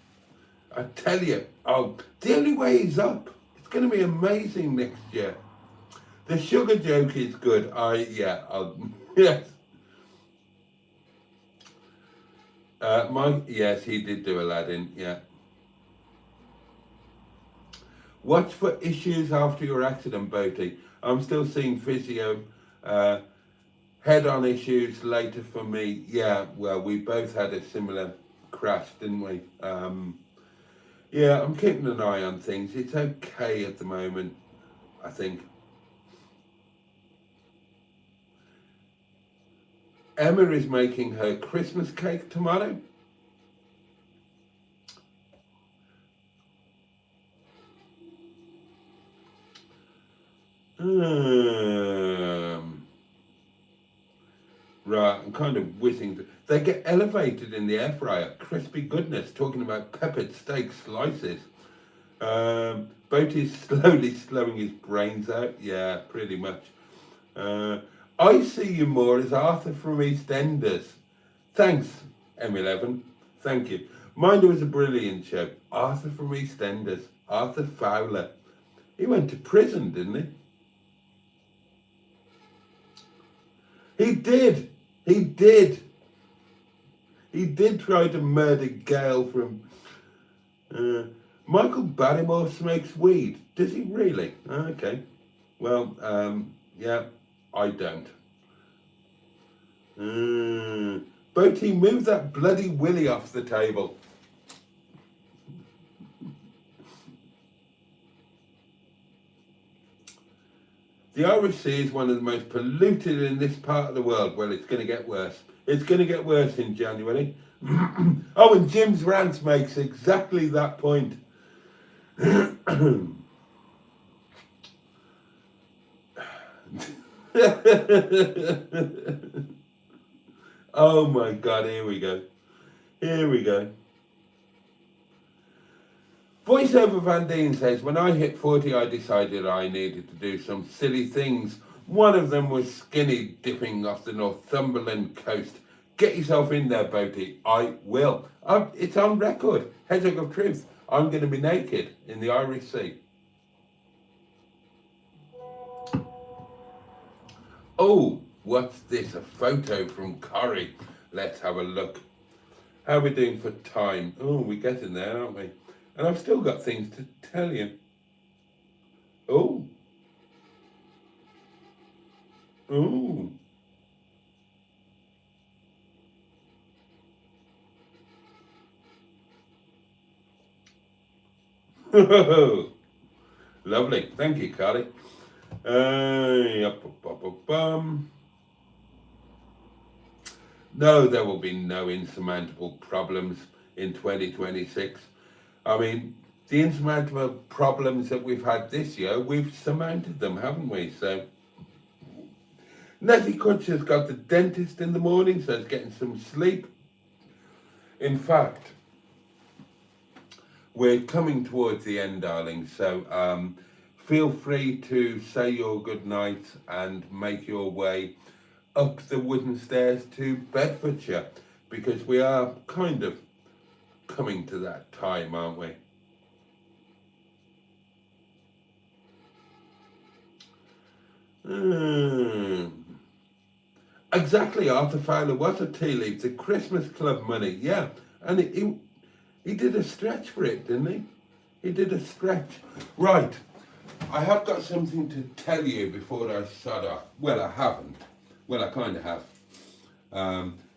I tell you, oh, the only way is up. It's going to be amazing next year. The sugar joke is good. Yes. Yes, he did do Aladdin, yeah. Watch for issues after your accident, Boaty. I'm still seeing physio. Head-on issues later for me. Yeah, well, we both had a similar crash, didn't we? Yeah, I'm keeping an eye on things. It's okay at the moment, I think. Emma is making her Christmas cake tomorrow. Right, I'm kind of whizzing. They get elevated in the air fryer. Crispy goodness, talking about peppered steak slices. Boaty's slowly slowing his brains out. Yeah, pretty much. I see you more as Arthur from EastEnders. Thanks, M11. Thank you. Mine was a brilliant show. Arthur from EastEnders. Arthur Fowler. He went to prison, didn't he? He did. He did. He did try to murder Gail from... Michael Barrymore smokes weed. Does he really? Okay. Well, yeah, I don't. Boaty, move that bloody willy off the table. The Irish Sea is one of the most polluted in this part of the world. Well, it's going to get worse. It's going to get worse in January. Oh, and Jim's rant makes exactly that point. Oh my God, here we go. Here we go. Voiceover Van Dien says, when I hit 40, I decided I needed to do some silly things. One of them was skinny dipping off the Northumberland coast. Get yourself in there, Boaty. I will. It's on record. Hedgehog of truth. I'm going to be naked in the Irish Sea. Oh, what's this? A photo from Corrie. Let's have a look. How are we doing for time? Oh, we're getting there, aren't we? And I've still got things to tell you. Oh. Oh. Lovely. Thank you, Carly. No, there will be no insurmountable problems in 2026. I mean, the insurmountable problems that we've had this year, we've surmounted them, haven't we? So, Nettie Kutcher's got the dentist in the morning, so it's getting some sleep. In fact, we're coming towards the end, darling, so feel free to say your good night and make your way up the wooden stairs to Bedfordshire, because we are kind of coming to that time, aren't we? Exactly, Arthur Fowler was a tea leaf, the Christmas Club money, yeah, and he did a stretch for it, didn't he? He did a stretch. Right, I have got something to tell you before I shut off. Well, I haven't. Well, I kind of have.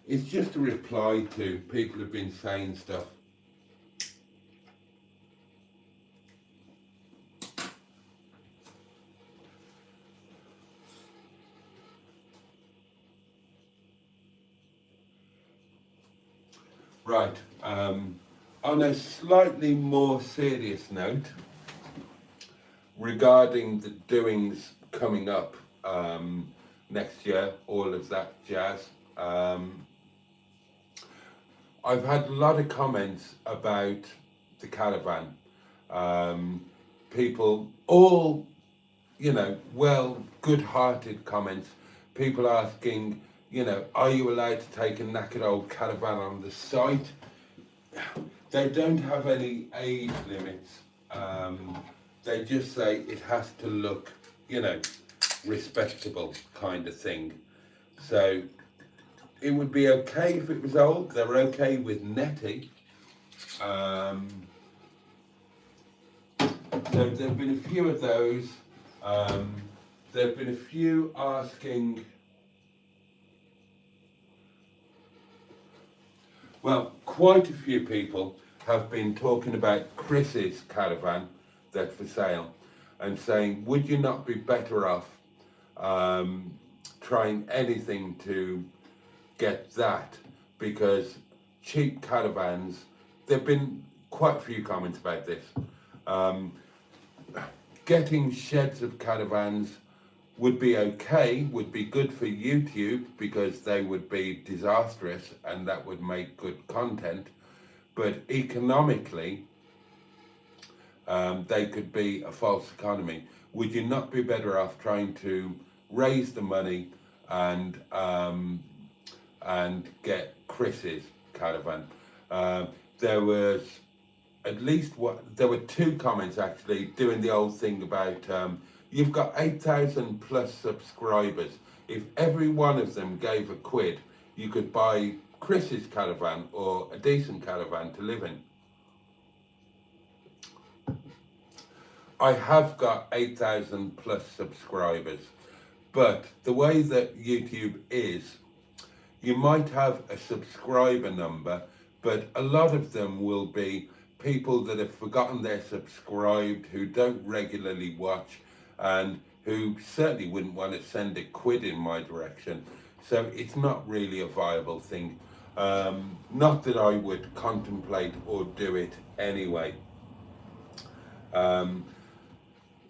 It's just a reply to people who've been saying stuff. Right, on a slightly more serious note, regarding the doings coming up next year, all of that jazz, I've had a lot of comments about the Caravan. People, all, you know, well, good-hearted comments, people asking, you know, are you allowed to take a knackered old Caravan on the site? They don't have any age limits. They just say it has to look, you know, respectable kind of thing. So it would be okay if it was old. They're okay with NETTY. So there have been a few of those. There have been a few asking, well, quite a few people have been talking about Chris's Caravan that's for sale and saying, would you not be better off trying anything to get that, because cheap Caravans, there have been quite a few comments about this, getting sheds of Caravans would be okay, would be good for YouTube because they would be disastrous and that would make good content, but economically they could be a false economy. Would you not be better off trying to raise the money and get Chris's caravan? There was at least there were 2 comments actually doing the old thing about you've got 8,000 plus subscribers. If every one of them gave a quid, you could buy Chris's caravan or a decent caravan to live in. I have got 8,000 plus subscribers, but the way that YouTube is, you might have a subscriber number, but a lot of them will be people that have forgotten they're subscribed, who don't regularly watch, and who certainly wouldn't want to send a quid in my direction. So it's not really a viable thing. Not that I would contemplate or do it anyway.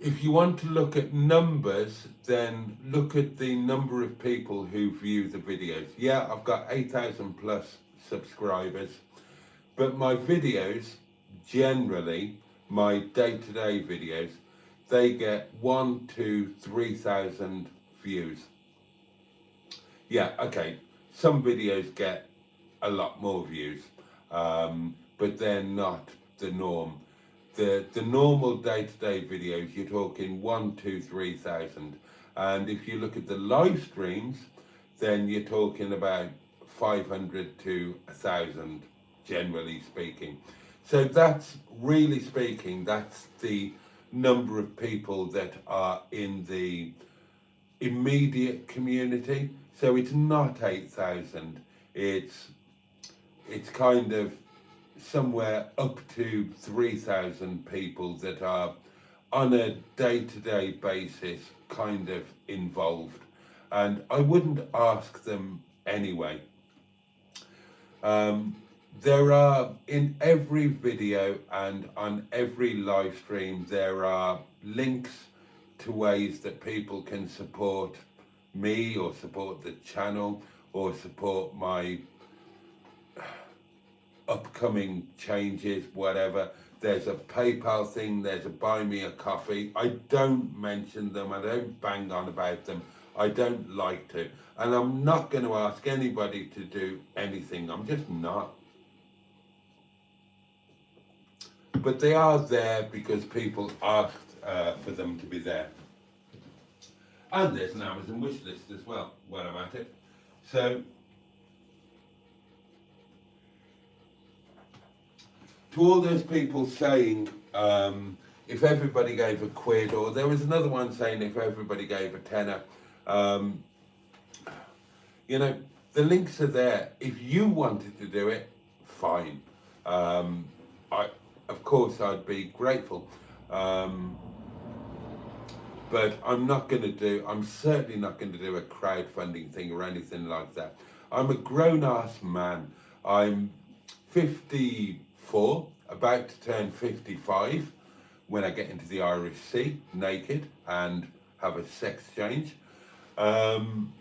If you want to look at numbers, then look at the number of people who view the videos. Yeah, I've got 8,000 plus subscribers, but my videos, generally, my day-to-day videos, they get 1,000 to 3,000 views. Yeah, okay, some videos get a lot more views, but they're not the norm. The normal day-to-day videos, you're talking 1,000 to 3,000, and if you look at the live streams, then you're talking about 500 to 1,000, generally speaking. So that's really speaking, that's the number of people that are in the immediate community. So it's not 8,000, it's kind of somewhere up to 3,000 people that are on a day-to-day basis kind of involved, and I wouldn't ask them anyway. There are, in every video and on every live stream, there are links to ways that people can support me or support the channel or support my upcoming changes, whatever. There's a PayPal thing, there's a buy me a coffee. I don't mention them, I don't bang on about them, I don't like to, and I'm not going to ask anybody to do anything, I'm just not. But they are there because people asked for them to be there. And there's an Amazon wish list as well, while I'm at it. So, to all those people saying, if everybody gave a quid, or there was another one saying if everybody gave a tenner, you know, the links are there. If you wanted to do it, fine. Of course, I'd be grateful. But I'm certainly not going to do a crowdfunding thing or anything like that. I'm a grown-ass man. I'm 54, about to turn 55 when I get into the Irish Sea, naked, and have a sex change. And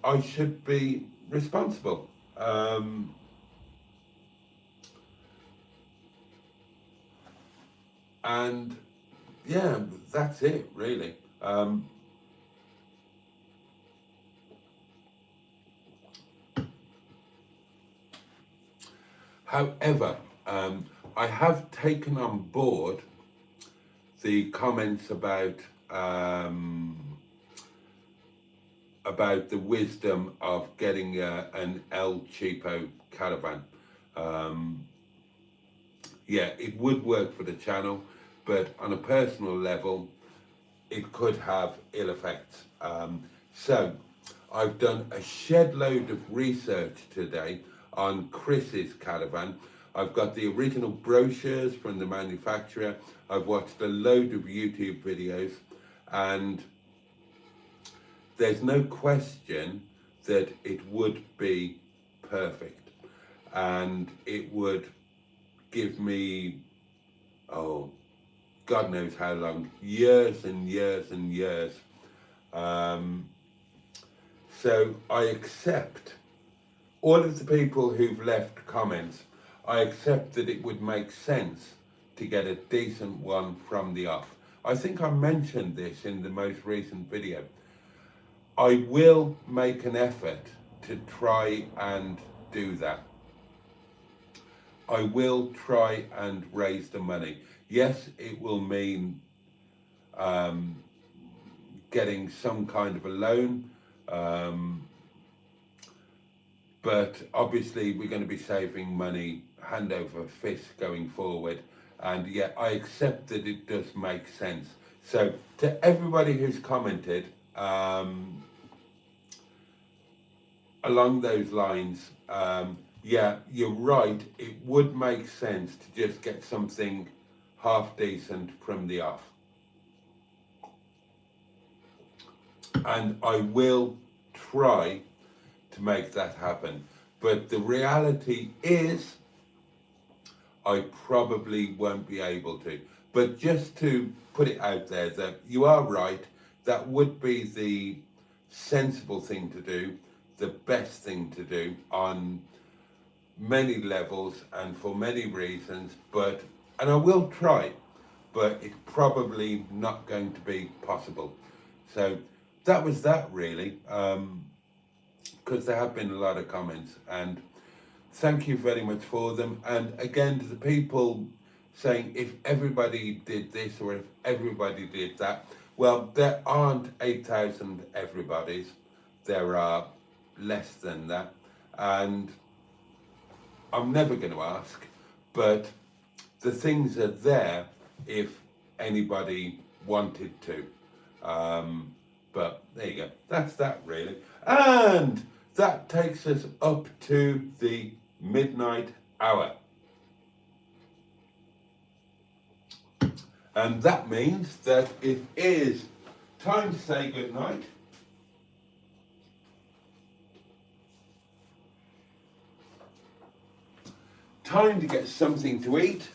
I should be responsible. And yeah, that's it, really. However, I have taken on board the comments about the wisdom of getting an El Cheapo caravan. Yeah, it would work for the channel, but on a personal level, it could have ill effects. So I've done a shed load of research today on Chris's caravan. I've got the original brochures from the manufacturer. I've watched a load of YouTube videos, and there's no question that it would be perfect, and it would give me, God knows how long, years and years and years. So I accept all of the people who've left comments. I accept that it would make sense to get a decent one from the off. I think I mentioned this in the most recent video. I will make an effort to try and do that. I will try and raise the money. Yes, it will mean getting some kind of a loan, but obviously we're going to be saving money hand over fist going forward. And yeah, I accept that it does make sense. So to everybody who's commented along those lines, yeah, you're right, it would make sense to just get something half decent from the off. And I will try to make that happen. But the reality is, I probably won't be able to. But just to put it out there that you are right, that would be the sensible thing to do, the best thing to do on many levels and for many reasons, and I will try, but it's probably not going to be possible. So that was that really, because there have been a lot of comments, and thank you very much for them. And again, to the people saying if everybody did this or if everybody did that, well, there aren't 8,000 everybody's, there are less than that, and I'm never going to ask, but the things are there if anybody wanted to. But there you go, that's that really. And that takes us up to the midnight hour. And that means that it is time to say goodnight. Time to get something to eat.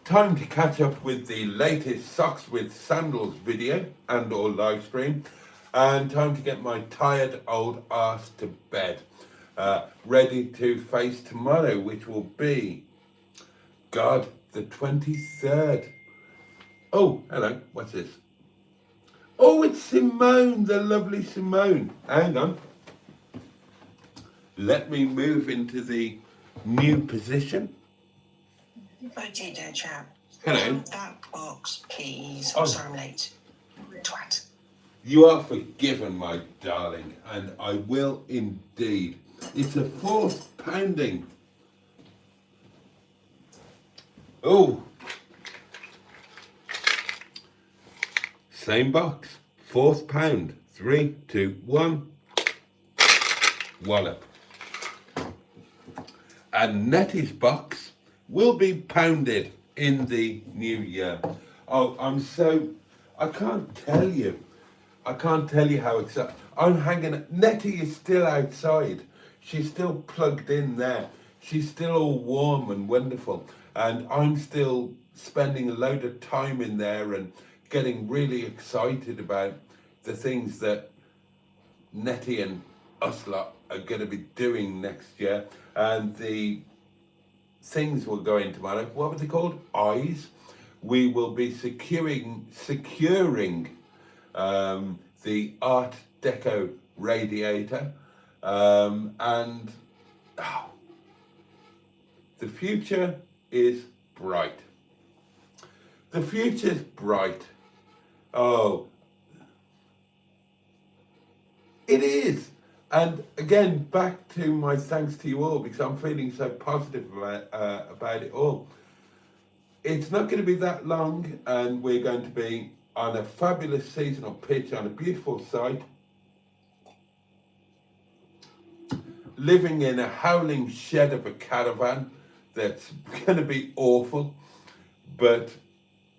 Time to catch up with the latest Socks with Sandals video and or live stream. And time to get my tired old arse to bed. Ready to face tomorrow, which will be, God, the 23rd. Oh, hello, what's this? Oh, it's Simone, the lovely Simone. Hang on. Let me move into the new position. Boaty, dear chap. Hello. That box, please. Oh. I'm sorry I'm late. Twat. You are forgiven, my darling, and I will indeed. It's a fourth pounding. Oh. Same box. Fourth pound. 3, 2, 1. Wallop. And Nettie's box will be pounded in the new year. Oh, I can't tell you how excited. I'm hanging, Nettie is still outside. She's still plugged in there. She's still all warm and wonderful. And I'm still spending a load of time in there and getting really excited about the things that Nettie and us lot are going to be doing next year. And the things we're going tomorrow, what were they called? Eyes. We will be securing the Art Deco radiator, and the future is bright. The future's bright. Oh, it is. And again, back to my thanks to you all, because I'm feeling so positive about it all. It's not going to be that long, and we're going to be on a fabulous seasonal pitch on a beautiful site, living in a howling shed of a caravan that's going to be awful, but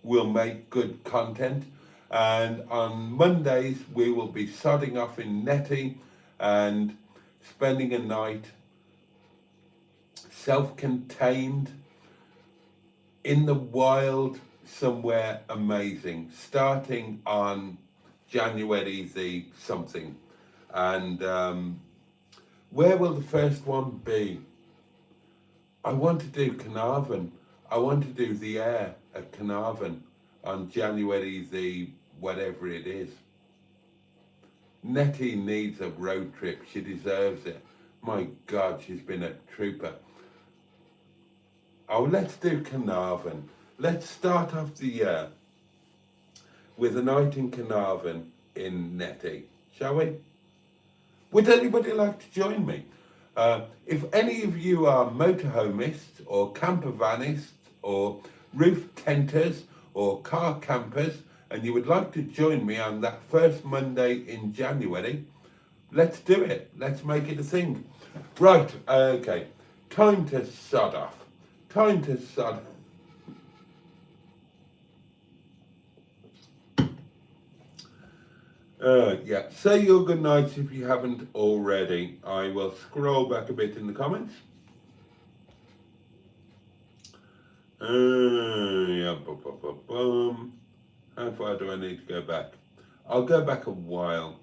we'll make good content. And on Mondays, we will be sodding off in Netty and spending a night self-contained in the wild, somewhere amazing, starting on January the something. And where will the first one be? I want to do Caravan. I want to do the air at Caravan on January the whatever it is. Nettie needs a road trip. She deserves it. My God, she's been a trooper. Oh, let's do Caravan. Let's start off the year with a night in Caravan in Nettie, shall we? Would anybody like to join me? If any of you are motorhomists or campervanists or roof tenters or car campers and you would like to join me on that first Monday in January, let's do it. Let's make it a thing. Right, okay. Time to sod off. Time to sod. Yeah, say your good nights if you haven't already. I will scroll back a bit in the comments. Yeah, how far do I need to go back? I'll go back a while.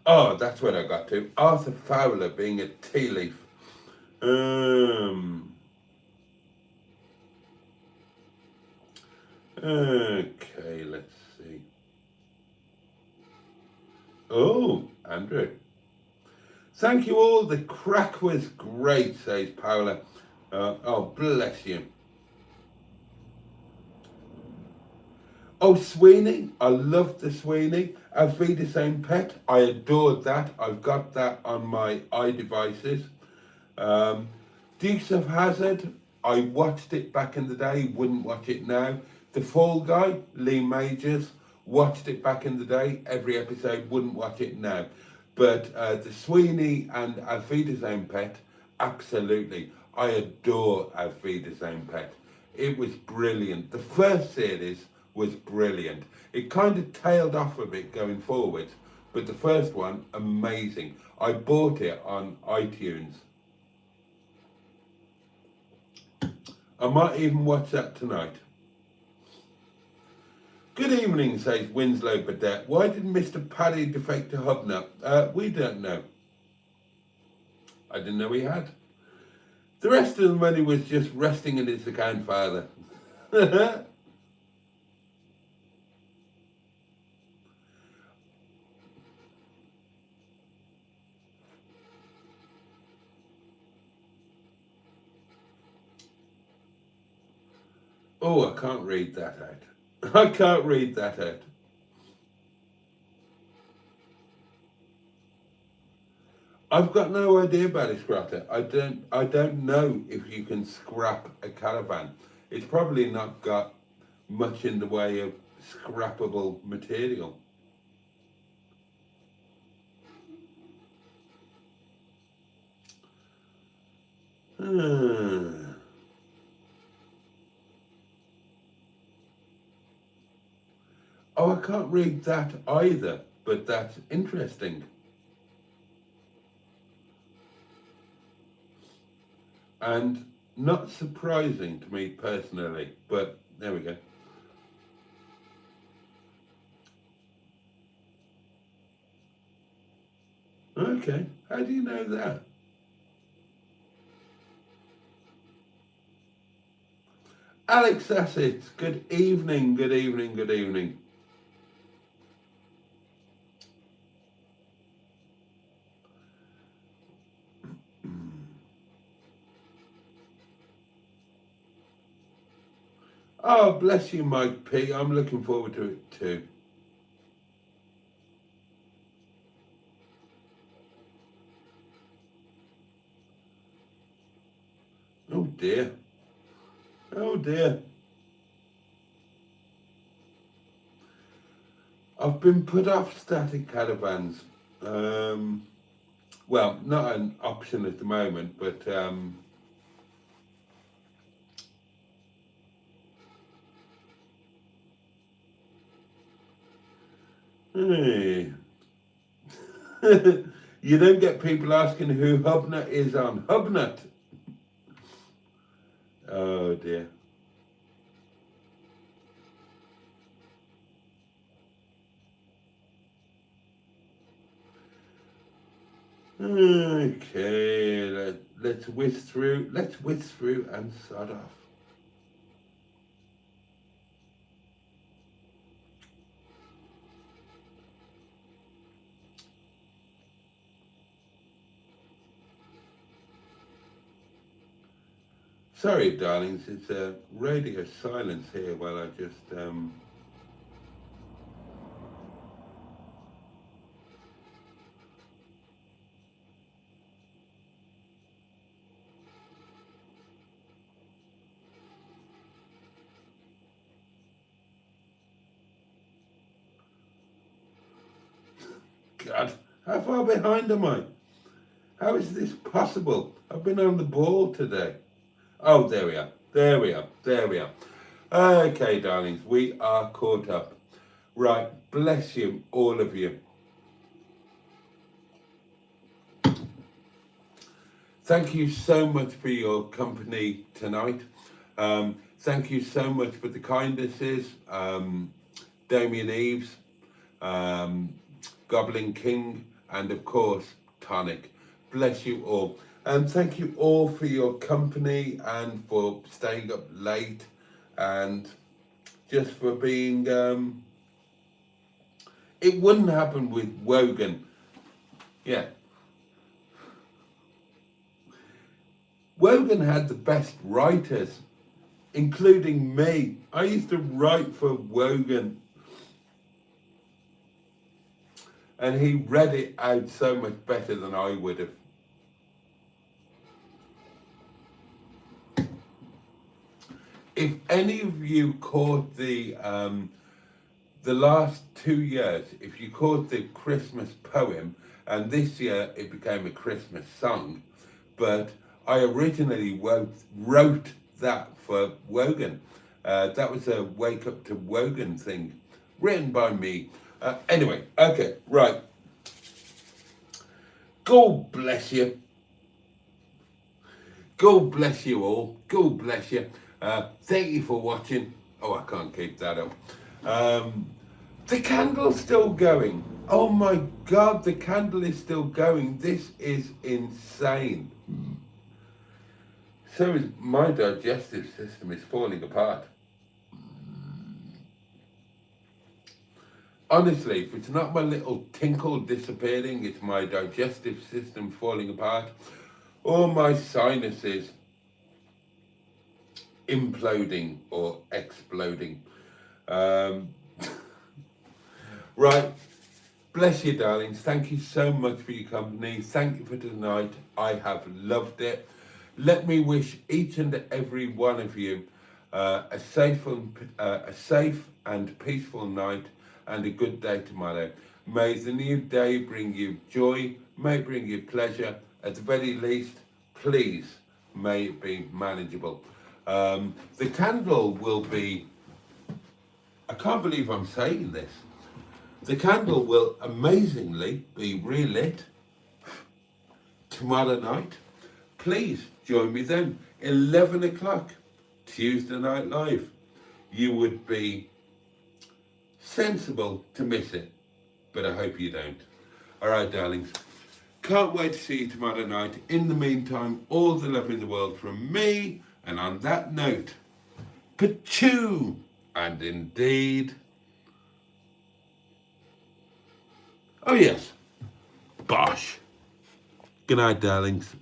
Oh, that's what I got to. Arthur Fowler being a tea leaf. Okay, let's see. Oh, Andrew. Thank you all. The crack was great, says Paula. Oh, bless you. Oh, Sweeney. I love the Sweeney. Auf Wiedersehen Pet. I adored that. I've got that on my iDevices. Dukes of Hazzard. I watched it back in the day. Wouldn't watch it now. The Fall Guy, Lee Majors, watched it back in the day, every episode, wouldn't watch it now. But the Sweeney and Auf Wiedersehen Pet, absolutely. I adore Auf Wiedersehen Pet. It was brilliant. The first series was brilliant. It kind of tailed off a bit going forward, but the first one, amazing. I bought it on iTunes. I might even watch that tonight. Good evening, says Winslow Burdett. Why did Mr. Paddy defect to Hubner? We don't know. I didn't know he had. The rest of the money was just resting in his account, Father. Oh, I can't read that out. I can't read that out. I've got no idea about a scratter. I don't know if you can scrap a Caravan. It's probably not got much in the way of scrappable material. Oh, I can't read that either, but that's interesting. And not surprising to me personally, but there we go. Okay, how do you know that? Alex Assets, good evening, good evening, good evening. Oh, bless you, Mike P. I'm looking forward to it too. Oh dear. Oh dear. I've been put off static caravans. Well, not an option at the moment, but hey. You don't get people asking who Hubnut is on. Hubnut. Oh dear. Okay, let's whisk through. Let's whisk through and start off. Sorry, darlings, it's a radio silence here while I just God, how far behind am I? How is this possible? I've been on the ball today. Oh, there we are. There we are. There we are. Okay, darlings, we are caught up. Right, bless you, all of you. Thank you so much for your company tonight. Thank you so much for the kindnesses. Damien Eves, Goblin King, and of course, Tonic. Bless you all. And thank you all for your company and for staying up late and just for being, it wouldn't happen with Wogan. Yeah. Wogan had the best writers, including me. I used to write for Wogan. And he read it out so much better than I would have. If any of you caught the last 2 years, if you caught the Christmas poem, and this year it became a Christmas song, but I originally wrote that for Wogan. That was a Wake Up to Wogan thing, written by me. Anyway, okay, right. God bless you. God bless you all. God bless you. Thank you for watching. Oh, I can't keep that up. The candle's still going. Oh my God, the candle is still going. This is insane. So is my digestive system is falling apart. Honestly, if it's not my little tinkle disappearing, it's my digestive system falling apart, or my sinuses imploding or exploding. Right, bless you, darlings. Thank you so much for your company. Thank you for tonight. I have loved it. Let me wish each and every one of you a safe and peaceful night and a good day tomorrow. May the new day bring you joy, may it bring you pleasure. At the very least, please, may it be manageable. The candle will be, I can't believe I'm saying this, the candle will amazingly be relit tomorrow night. Please join me then, 11 o'clock, Tuesday Night Live. You would be sensible to miss it, but I hope you don't. All right, darlings. Can't wait to see you tomorrow night. In the meantime, all the love in the world from me. And on that note, Pachoo! And indeed, oh yes, bosh. Good night, darlings.